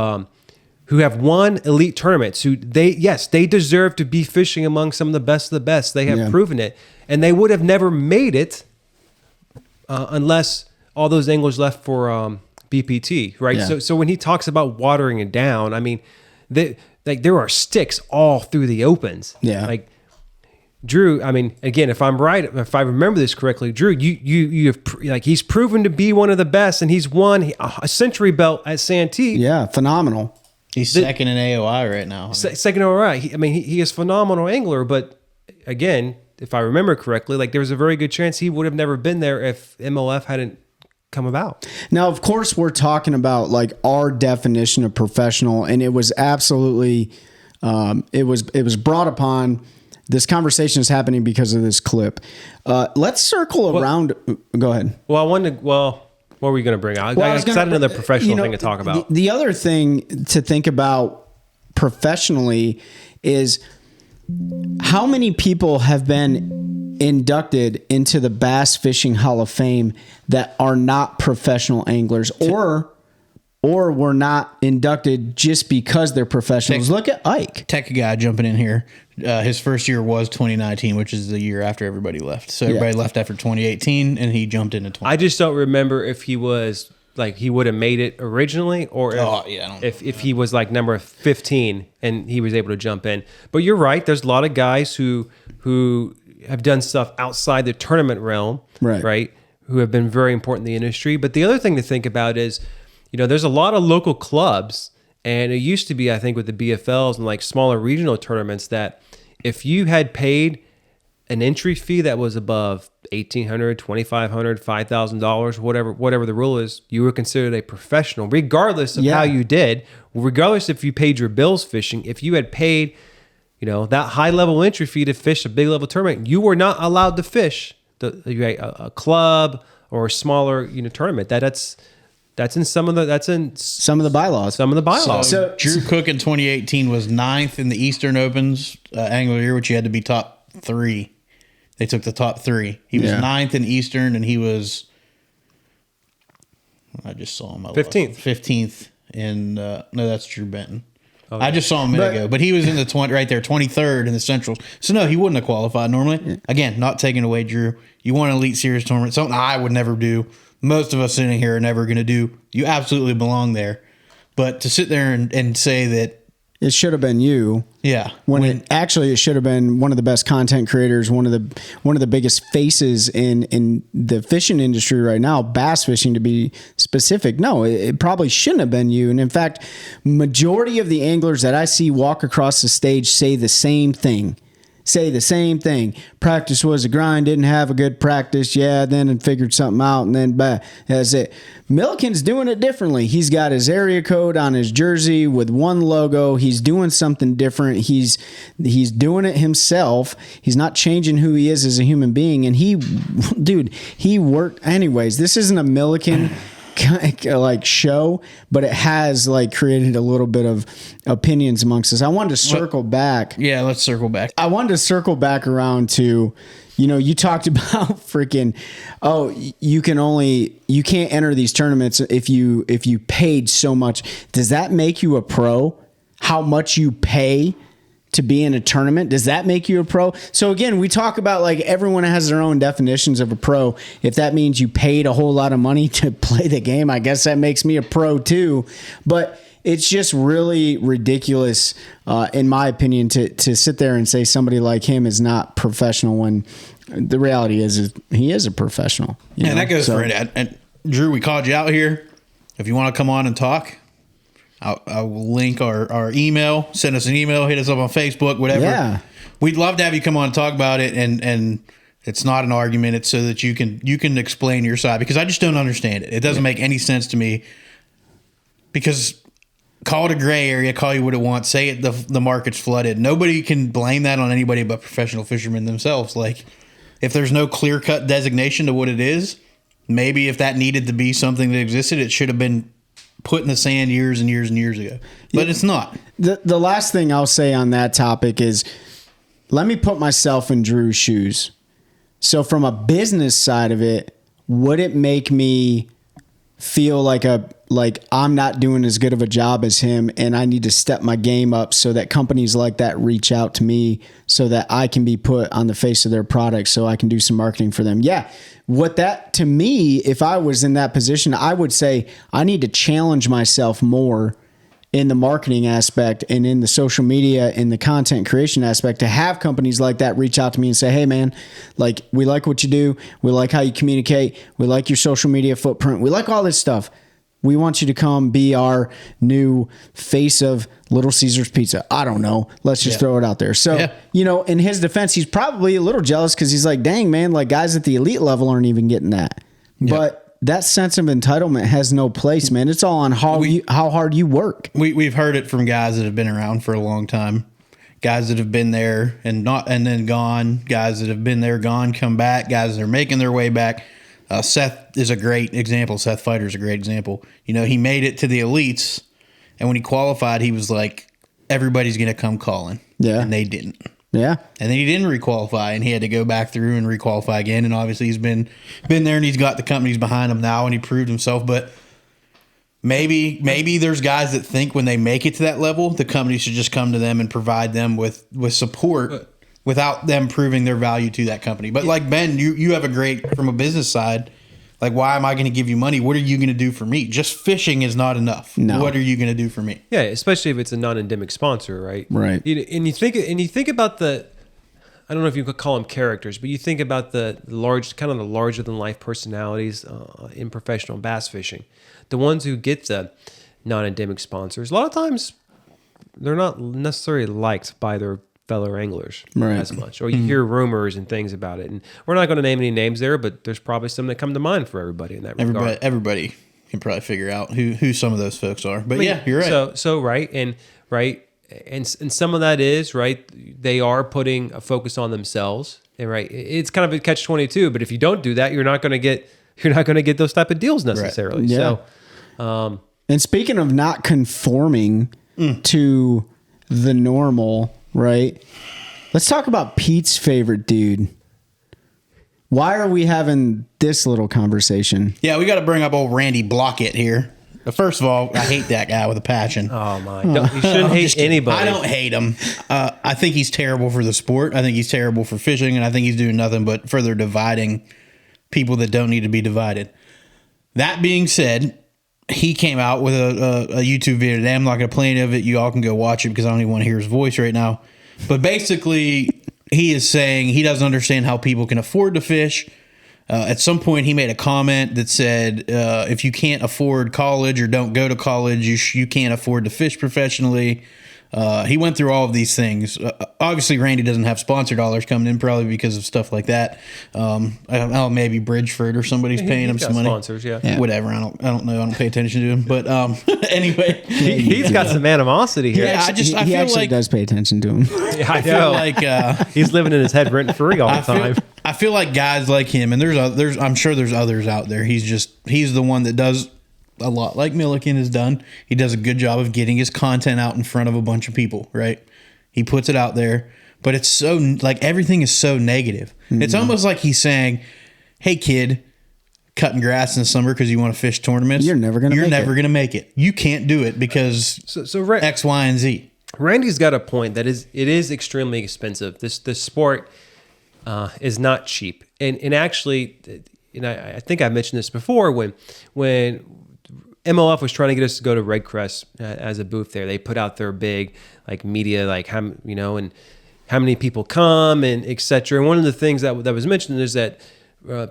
have won elite tournaments. They deserve to be fishing among some of the best of the best. They have proven it. And they would have never made it unless all those anglers left for BPT, right? Yeah. So when he talks about watering it down, I mean, there are sticks all through the opens. Yeah. Drew, I mean, again, if I'm right, if I remember this correctly, Drew, you have he's proven to be one of the best, and he's won a century belt at Santee. Yeah, phenomenal. He's second in AOI right now. Second in AOI. He is a phenomenal angler, but again, if I remember correctly, there was a very good chance he would have never been there if MLF hadn't come about. Now, of course, we're talking about our definition of professional, and it was absolutely, it was brought upon. This conversation is happening because of this clip. Let's circle around. Go ahead. Well, what were you going to bring out? I got another professional thing to talk about. The other thing to think about professionally is how many people have been inducted into the Bass Fishing Hall of Fame that are not professional anglers or were not inducted just because they're professionals. Look at Ike. Tech guy jumping in here. His first year was 2019, which is the year after everybody left. So everybody left after 2018, and he jumped into 20. I just don't remember if he was he would have made it originally, or if he was number 15 and he was able to jump in. But you're right. There's a lot of guys who have done stuff outside the tournament realm, right? Who have been very important in the industry. But the other thing to think about is, there's a lot of local clubs, and it used to be, I think, with the BFLs and like smaller regional tournaments, that if you had paid an entry fee that was above $1,800, $2,500, $5,000, whatever the rule is, you were considered a professional, regardless of how you did, regardless if you paid your bills fishing. If you had paid, that high level entry fee to fish a big level tournament, you were not allowed to fish a club or a smaller tournament. That's in some of the bylaws. Some of the bylaws. So Drew Cook in 2018 was 9th in the Eastern Opens Angler Year, which you had to be top 3. They took the top 3. He was 9th in Eastern, and he was, I just saw him. 15th. 15th in, no, that's Drew Benton. Okay. I just saw him a minute ago, but he was in the 23rd in the Centrals. So no, he wouldn't have qualified normally. Again, not taking away Drew. You want an Elite Series tournament, something I would never do. Most of us sitting here are never going to do. You absolutely belong there. But to sit there and say that it should have been you. Yeah. When it should have been one of the best content creators, one of the biggest faces in the fishing industry right now, bass fishing to be specific. No, it probably shouldn't have been you. And in fact, majority of the anglers that I see walk across the stage say the same thing. Practice was a grind, didn't have a good practice. Yeah, then figured something out, and then that's it. Milliken's doing it differently. He's got his area code on his jersey with one logo. He's doing something different. He's doing it himself. He's not changing who he is as a human being. And he worked anyways. This isn't a Milliken like show, but it has like created a little bit of opinions amongst us. I wanted to circle back. Yeah, let's circle back. I wanted to circle back around to, you talked about freaking, you can't enter these tournaments if you paid so much. Does that make you a pro? How much you pay to be in a tournament, does that make you a pro? So again, we talk about like everyone has their own definitions of a pro. If that means you paid a whole lot of money to play the game, I guess that makes me a pro too. But it's just really ridiculous, in my opinion, to sit there and say somebody like him is not professional when the reality is he is a professional. And that goes for it. And Drew, we called you out here. If you want to come on and talk, I will link our email. Send us an email. Hit us up on Facebook. Whatever. Yeah. We'd love to have you come on and talk about it. And it's not an argument. It's so that you can explain your side, because I just don't understand it. It doesn't make any sense to me. Because call it a gray area. Call you what it wants. Say it. The market's flooded. Nobody can blame that on anybody but professional fishermen themselves. Like, if there's no clear cut designation to what it is, maybe if that needed to be something that existed, it should have been put in the sand years and years and years ago, but it's not. The last thing I'll say on that topic is, let me put myself in Drew's shoes. So from a business side of it, would it make me feel like I'm not doing as good of a job as him, and I need to step my game up so that companies like that reach out to me so that I can be put on the face of their product so I can do some marketing for them? Yeah. What that, to me, if I was in that position, I would say I need to challenge myself more in the marketing aspect and in the social media and the content creation aspect to have companies like that reach out to me and say, hey man, like, we like what you do. We like how you communicate. We like your social media footprint. We like all this stuff. We want you to come be our new face of Little Caesars Pizza. I don't know. Let's just throw it out there. So, in his defense, he's probably a little jealous because he's like, dang, man, like guys at the elite level aren't even getting that. Yep. But that sense of entitlement has no place, man. It's all on how hard you work. We've heard it from guys that have been around for a long time. Guys that have been there and then gone. Guys that have been there, gone, come back. Guys that are making their way back. Seth is a great example. Seth Fighter is a great example. He made it to the elites, and when he qualified, he was like, everybody's going to come calling. Yeah. And they didn't. Yeah. And then he didn't requalify, and he had to go back through and requalify again. And obviously he's been there, and he's got the companies behind him now, and he proved himself. But maybe there's guys that think when they make it to that level, the company should just come to them and provide them with support without them proving their value to that company. But like Ben, you have a great, from a business side, like, why am I going to give you money? What are you going to do for me? Just fishing is not enough. No. What are you going to do for me? Yeah, especially if it's a non-endemic sponsor, right? Right. And you think about I don't know if you could call them characters, but you think about the larger than life personalities in professional bass fishing, the ones who get the non-endemic sponsors. A lot of times, they're not necessarily liked by their fellow anglers as much, or you hear rumors and things about it. And we're not going to name any names there, but there's probably some that come to mind for everybody in that regard. Everybody can probably figure out who some of those folks are. But yeah, you're right. So right. And some of that is right. They are putting a focus on themselves, and right. It's kind of a catch-22. But if you don't do that, you're not going to get those type of deals necessarily. Right. Yeah. So, and speaking of not conforming to the normal, right? Let's talk about Pete's favorite dude. Why are we having this little conversation? Yeah, we got to bring up old Randy Blockett here. First of all, I hate that guy with a passion. Oh my! You shouldn't hate anybody. I don't hate him. I think he's terrible for the sport. I think he's terrible for fishing, and I think he's doing nothing but further dividing people that don't need to be divided. That being said, he came out with a YouTube video today. I'm not going to play any of it. You all can go watch it because I don't even want to hear his voice right now. But basically, he is saying he doesn't understand how people can afford to fish. At some point, he made a comment that said, if you can't afford college or don't go to college, you can't afford to fish professionally. He went through all of these things. Obviously, Randy doesn't have sponsor dollars coming in, probably because of stuff like that. I don't know, maybe Bridgeford or somebody's paying him some money. Sponsors, yeah. Whatever. I don't know. I don't pay attention to him. But anyway, he's got some animosity here. Yeah, he actually does pay attention to him. Yeah, I feel like he's living in his head rent free all the time. I feel like guys like him, and I'm sure there's others out there. He's the one that does a lot like Milliken has done. He does a good job of getting his content out in front of a bunch of people, right? He puts it out there, but it's so like everything is so negative. Mm-hmm. It's almost like he's saying, "Hey kid, cutting grass in the summer because you want to fish tournaments, you're never going to make it. You can't do it because X, Y, and Z." Randy's got a point that it is extremely expensive. This sport is not cheap, and actually, I think I mentioned this before when MLF was trying to get us to go to Red Crest as a booth there. They put out their big like media, like how and how many people come and etc. And one of the things that was mentioned is that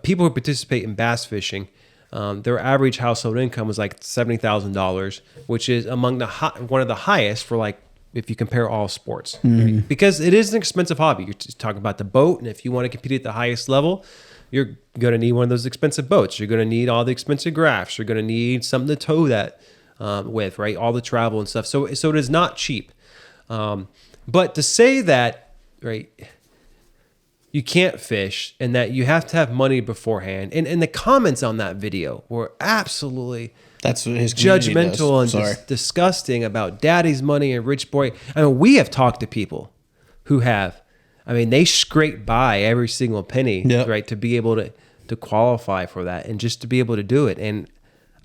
people who participate in bass fishing, their average household income was like $70,000, which is among one of the highest for like if you compare all sports, right? Because it is an expensive hobby. You're just talking about the boat, and if you want to compete at the highest level, you're going to need one of those expensive boats. You're going to need all the expensive grafts. You're going to need something to tow that with, right? All the travel and stuff. So it is not cheap. But to say that, right, you can't fish and that you have to have money beforehand, and the comments on that video were absolutely that's what his judgmental and disgusting about daddy's money and rich boy. I mean, we have talked to people who have. I mean, they scrape by every single penny, right, to be able to qualify for that and just to be able to do it. And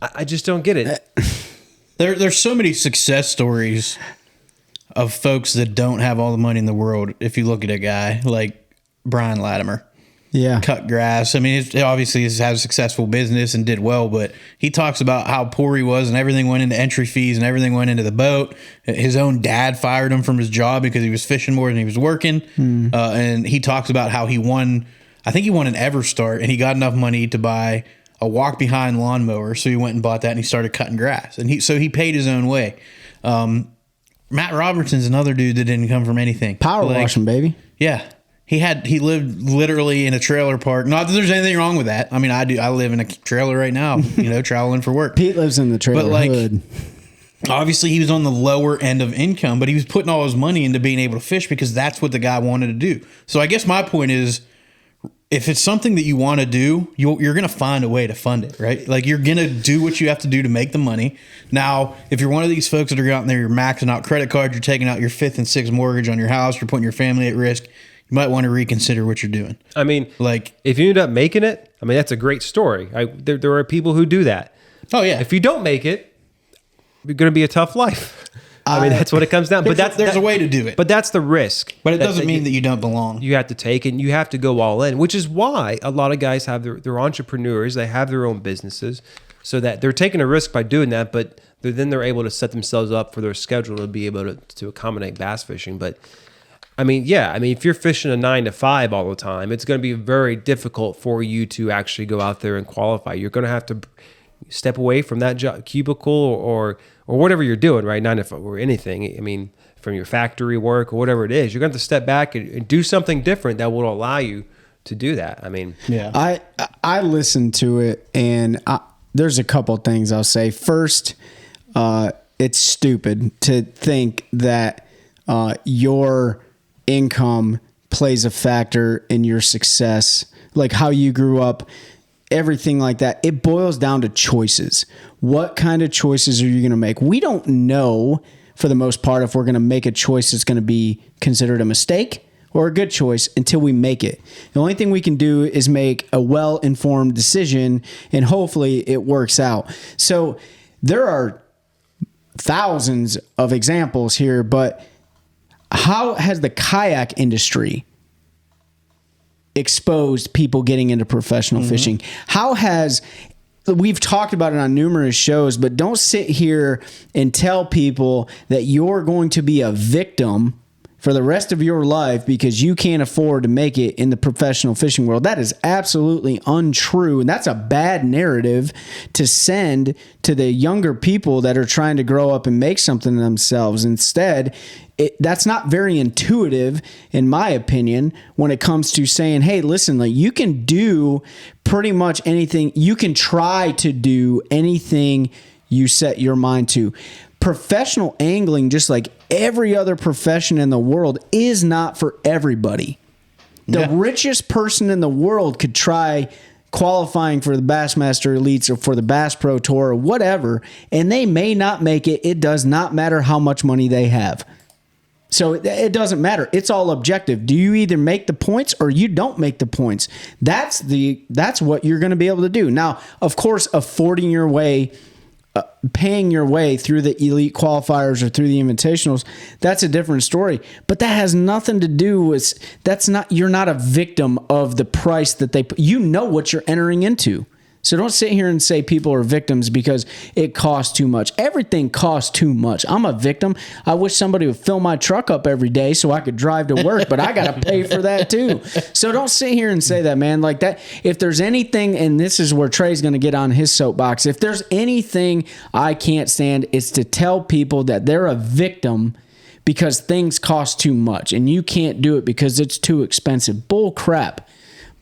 I just don't get it. There's so many success stories of folks that don't have all the money in the world. If you look at a guy like Brian Latimer, cut grass. I mean, he obviously has a successful business and did well, but he talks about how poor he was and everything went into entry fees and everything went into the boat. His own dad fired him from his job because he was fishing more than he was working. And he talks about how he won an Everstart and he got enough money to buy a walk behind lawnmower. So he went and bought that and he started cutting grass. And he paid his own way. Matt Robertson's another dude that didn't come from anything. Power washing, baby. Yeah. He lived literally in a trailer park. Not that there's anything wrong with that. I mean, I do. I live in a trailer right now, traveling for work. Pete lives in the trailer hood. Obviously, he was on the lower end of income, but he was putting all his money into being able to fish because that's what the guy wanted to do. So I guess my point is, if it's something that you want to do, you're going to find a way to fund it, right? Like you're going to do what you have to do to make the money. Now, if you're one of these folks that are out there, you're maxing out credit cards, you're taking out your 5th and 6th mortgage on your house, you're putting your family at risk, you might want to reconsider what you're doing. I mean, like if you end up making it, I mean, that's a great story. There are people who do that. Oh yeah. If you don't make it, you're going to be a tough life. I mean, that's what it comes down. But there's a way to do it. But that's the risk. But it doesn't mean that you don't belong. You have to take, and you have to go all in, which is why a lot of guys have they're entrepreneurs. They have their own businesses, so that they're taking a risk by doing that. But then they're able to set themselves up for their schedule to be able to accommodate bass fishing. But I mean, yeah. I mean, if you're fishing a 9 to 5 all the time, it's going to be very difficult for you to actually go out there and qualify. You're going to have to step away from that cubicle or whatever you're doing, right? 9 to 5 or anything. I mean, from your factory work or whatever it is, you're going to have to step back and do something different that will allow you to do that. I mean, yeah. I listened to it, and there's a couple things I'll say. First, it's stupid to think that your income plays a factor in your success, like how you grew up, everything like that. It boils down to choices. What kind of choices are you going to make? We don't know, for the most part, if we're going to make a choice that's going to be considered a mistake or a good choice until we make it. The only thing we can do is make a well-informed decision, and hopefully it works out. So there are thousands of examples here, but how has the kayak industry exposed people getting into professional fishing? How has... We've talked about it on numerous shows, but don't sit here and tell people that you're going to be a victim for the rest of your life because you can't afford to make it in the professional fishing world. That is absolutely untrue, and that's a bad narrative to send to the younger people that are trying to grow up and make something of themselves. Instead, that's not very intuitive, in my opinion, when it comes to saying, hey, listen, like, you can do pretty much anything. You can try to do anything you set your mind to. Professional angling, just like every other profession in the world, is not for everybody. The richest person in the world could try qualifying for the Bassmaster Elites or for the Bass Pro Tour or whatever, and they may not make it. It does not matter how much money they have. So it doesn't matter. It's all objective. Do you either make the points or you don't make the points? That's what you're going to be able to do. Now, of course, affording your way, paying your way through the elite qualifiers or through the invitationals, that's a different story. But that has nothing to do with, you're not a victim of the price that they put. You know what you're entering into. So don't sit here and say people are victims because it costs too much. Everything costs too much. I'm a victim. I wish somebody would fill my truck up every day so I could drive to work, but I got to pay for that too. So don't sit here and say that, man. Like that. If there's anything, and this is where Trey's going to get on his soapbox, if there's anything I can't stand, it's to tell people that they're a victim because things cost too much and you can't do it because it's too expensive. Bull crap.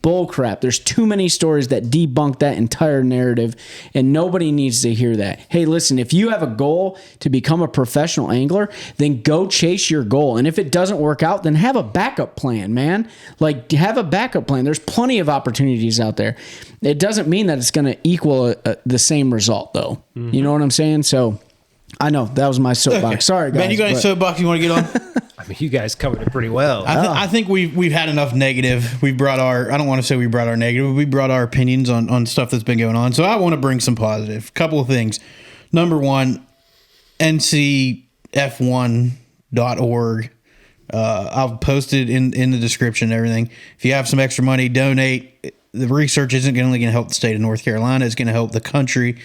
There's too many stories that debunk that entire narrative, and nobody needs to hear that. Hey, listen, if you have a goal to become a professional angler, then go chase your goal. And if it doesn't work out, then have a backup plan, man. Like, have a backup plan. There's plenty of opportunities out there. It doesn't mean that it's going to equal the same result, though. Mm-hmm. You know what I'm saying? So, I know that was my soapbox. Okay. Sorry, guys. Ben, you got any soapbox you want to get on? I mean, you guys covered it pretty well. I think we've had enough negative. We brought I don't want to say we brought our negative, but we brought our opinions on stuff that's been going on. So I want to bring some positive. Couple of things. Number one, NCF1.org. I'll post it in the description and everything. If you have some extra money, donate. The research isn't only going to help the state of North Carolina. It's going to help the country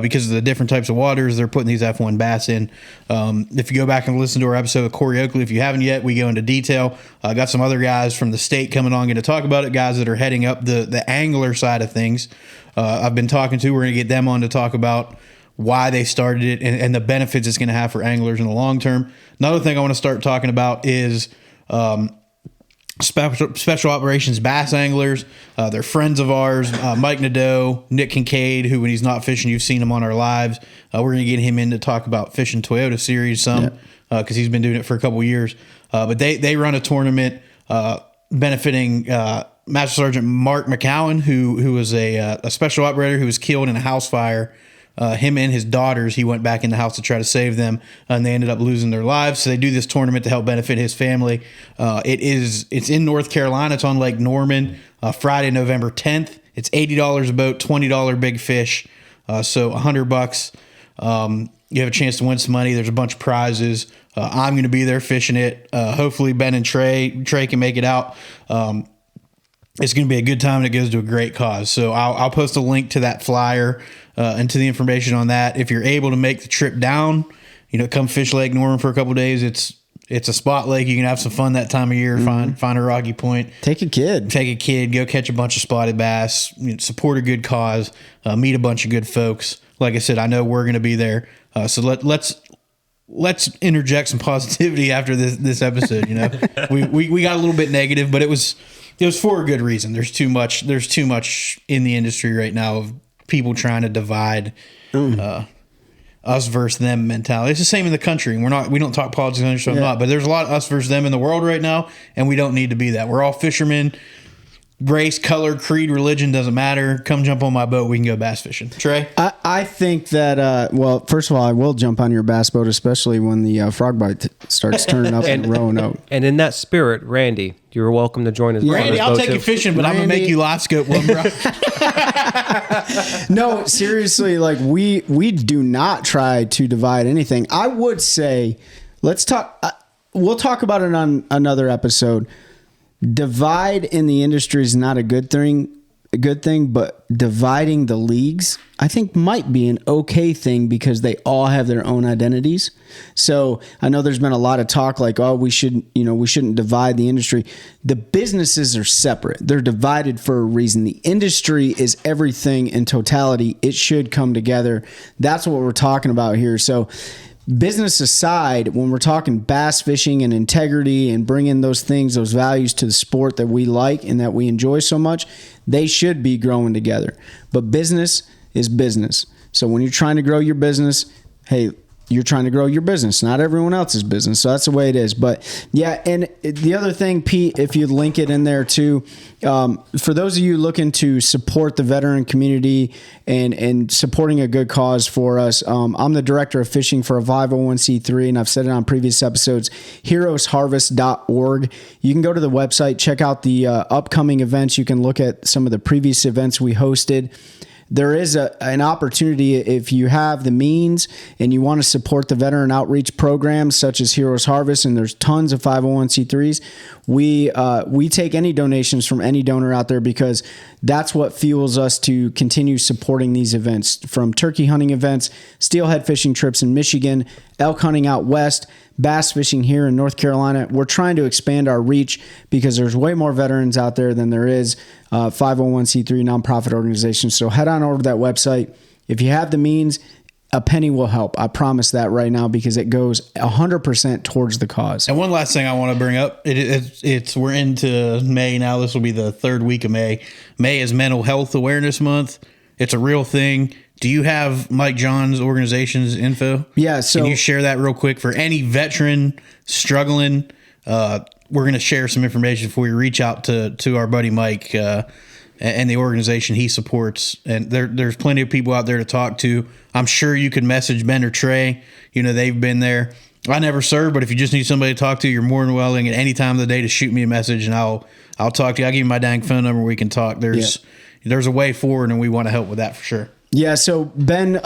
because of the different types of waters they're putting these F1 bass in. If you go back and listen to our episode of Corey Oakley, if you haven't yet, we go into detail. I got some other guys from the state coming on to talk about it, guys that are heading up the angler side of things. I've been talking to. We're going to get them on to talk about why they started it and the benefits it's going to have for anglers in the long term. Another thing I want to start talking about is special operations bass anglers. They're friends of ours. Mike Nadeau, Nick Kincaid, who when he's not fishing, you've seen him on our lives. We're going to get him in to talk about fishing Toyota Series some because he's been doing it for a couple of years. But they run a tournament benefiting Master Sergeant Mark McCowan, who was a special operator who was killed in a house fire. Him and his daughters, he went back in the house to try to save them, and they ended up losing their lives. So they do this tournament to help benefit his family. It's in North Carolina. It's on Lake Norman, Friday, November 10th. It's $80 a boat, $20 big fish. So $100. You have a chance to win some money. There's a bunch of prizes. I'm going to be there fishing it. Hopefully Ben and Trey can make it out. It's going to be a good time, and it goes to a great cause. So I'll post a link to that flyer and to the information on that. If you're able to make the trip down, come fish Lake Norman for a couple of days. It's It's a spot lake. You can have some fun that time of year. Find a rocky point. Take a kid. Go catch a bunch of spotted bass. Support a good cause. Meet a bunch of good folks. Like I said, I know we're going to be there. So let's interject some positivity after this episode. We got a little bit negative, but it was for a good reason. There's too much in the industry right now of people trying to divide us versus them mentality. It's the same in the country. We don't talk politics on the show, but there's a lot of us versus them in the world right now, and we don't need to be that. We're all fishermen. Race, color, creed, religion doesn't matter. Come jump on my boat. We can go bass fishing. Trey? I think that, well, first of all, I will jump on your bass boat, especially when the frog bite starts turning up and rowing out. And in that spirit, Randy, you're welcome to join us. Randy, I'll take you fishing, but I'm going to make you live scope one, bro. No, seriously, like we do not try to divide anything. I would say, let's talk, we'll talk about it on another episode. Divide in the industry is not a good thing, but dividing the leagues, I think, might be an okay thing because they all have their own identities. So I know there's been a lot of talk like, oh, we shouldn't divide the industry. The businesses are separate. They're divided for a reason. The industry is everything in totality. It should come together. That's what we're talking about here. So business aside, when we're talking bass fishing and integrity and bringing those things, those values to the sport that we like and that we enjoy so much, they should be growing together. But business is business. So when you're trying to grow your business, hey, you're trying to grow your business, not everyone else's business. So that's the way it is. But yeah, and the other thing, Pete, if you link it in there too, for those of you looking to support the veteran community and supporting a good cause for us, I'm the director of fishing for a 501c3, and I've said it on previous episodes, heroesharvest.org. You can go to the website, check out the upcoming events. You can look at some of the previous events we hosted. There is an opportunity if you have the means and you want to support the veteran outreach programs such as Heroes Harvest, and there's tons of 501c3s. We take any donations from any donor out there because that's what fuels us to continue supporting these events, from turkey hunting events, steelhead fishing trips in Michigan, elk hunting out west, bass fishing here in North Carolina. We're trying to expand our reach because there's way more veterans out there than there is 501c3 nonprofit organizations. So head on over to that website. If you have the means, a penny will help. I promise that right now because it goes 100% towards the cause. And one last thing I want to bring up, we're into May now. This will be the third week of May. May is Mental Health Awareness Month. It's a real thing. Do you have Mike John's organization's info? Yeah. So can you share that real quick for any veteran struggling? We're going to share some information before we reach out to our buddy Mike and the organization he supports. And there's plenty of people out there to talk to. I'm sure you could message Ben or Trey. They've been there. I never served, but if you just need somebody to talk to, you're more than willing at any time of the day to shoot me a message, and I'll talk to you. I'll give you my dang phone number. We can talk. There's a way forward, and we want to help with that for sure. Yeah, so Ben,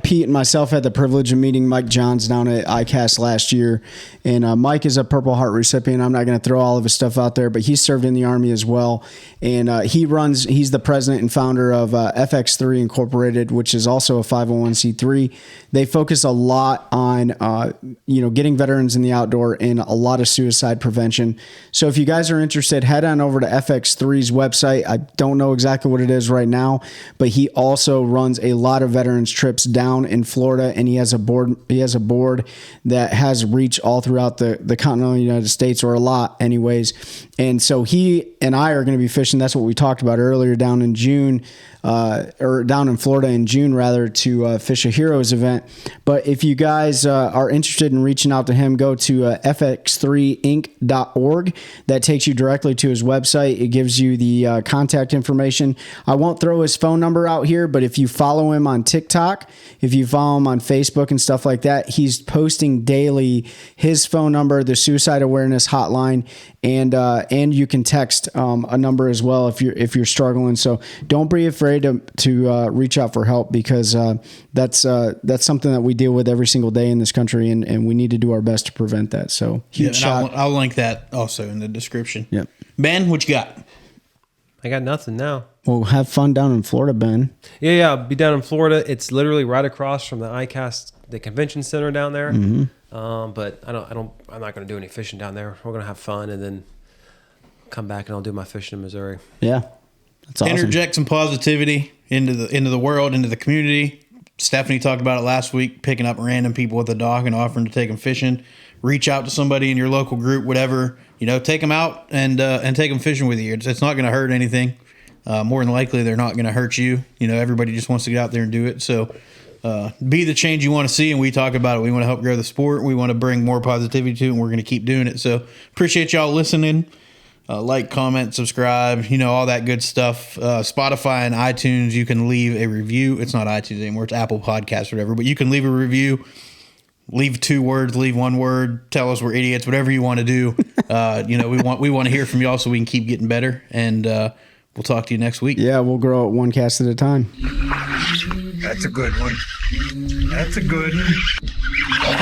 Pete, and myself had the privilege of meeting Mike Johns down at ICAST last year. And Mike is a Purple Heart recipient. I'm not going to throw all of his stuff out there, but he served in the Army as well. And he's the president and founder of FX3 Incorporated, which is also a 501c3. They focus a lot on, getting veterans in the outdoor and a lot of suicide prevention. So if you guys are interested, head on over to FX3's website. I don't know exactly what it is right now, but he also runs a lot of veterans trips down in Florida, and he has a board that has reach all throughout the continental United States, or a lot anyways. And so he and I are going to be fishing. That's what we talked about earlier down in June, or down in Florida in June rather, to fish a Heroes event. But if you guys are interested in reaching out to him, go to FX3Inc.org. That takes you directly to his website. It gives you the contact information. I won't throw his phone number out here, but if you follow him on TikTok, if you follow him on Facebook and stuff like that, he's posting daily his phone number, the suicide awareness hotline, and you can text a number as well if you're struggling. So don't be afraid to reach out for help, because that's something that we deal with every single day in this country, and we need to do our best to prevent that. So huge shot. I'll link that also in the description. Yep. Ben, what you got? I got nothing now. Well, have fun down in Florida, Ben. Yeah, I'll be down in Florida. It's literally right across from the ICAST, the convention center down there. Mm-hmm. But I'm not going to do any fishing down there. We're going to have fun and then come back and I'll do my fishing in Missouri. Yeah. That's awesome. Interject some positivity into the world, into the community. Stephanie talked about it last week, picking up random people at the dock and offering to take them fishing. Reach out to somebody in your local group, whatever, take them out and take them fishing with you. It's not going to hurt anything. More than likely, they're not going to hurt you. Everybody just wants to get out there and do it. So be the change you want to see. And we talk about it. We want to help grow the sport. We want to bring more positivity to it, and we're going to keep doing it. So appreciate y'all listening. Like, comment, subscribe, all that good stuff. Spotify and iTunes, you can leave a review. It's not iTunes anymore. It's Apple Podcasts or whatever. But you can leave a review. Leave 2 words, leave 1 word, tell us we're idiots, whatever you want to do. We want to hear from y'all so we can keep getting better. And we'll talk to you next week. Yeah, we'll grow it 1 cast at a time. That's a good one. That's a good one. Oh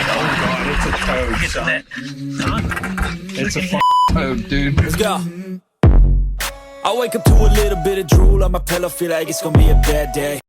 God, it's a toad, son. It's a toad, dude. Let's go. I wake up to a little bit of drool on my pillow, feel like it's gonna be a bad day.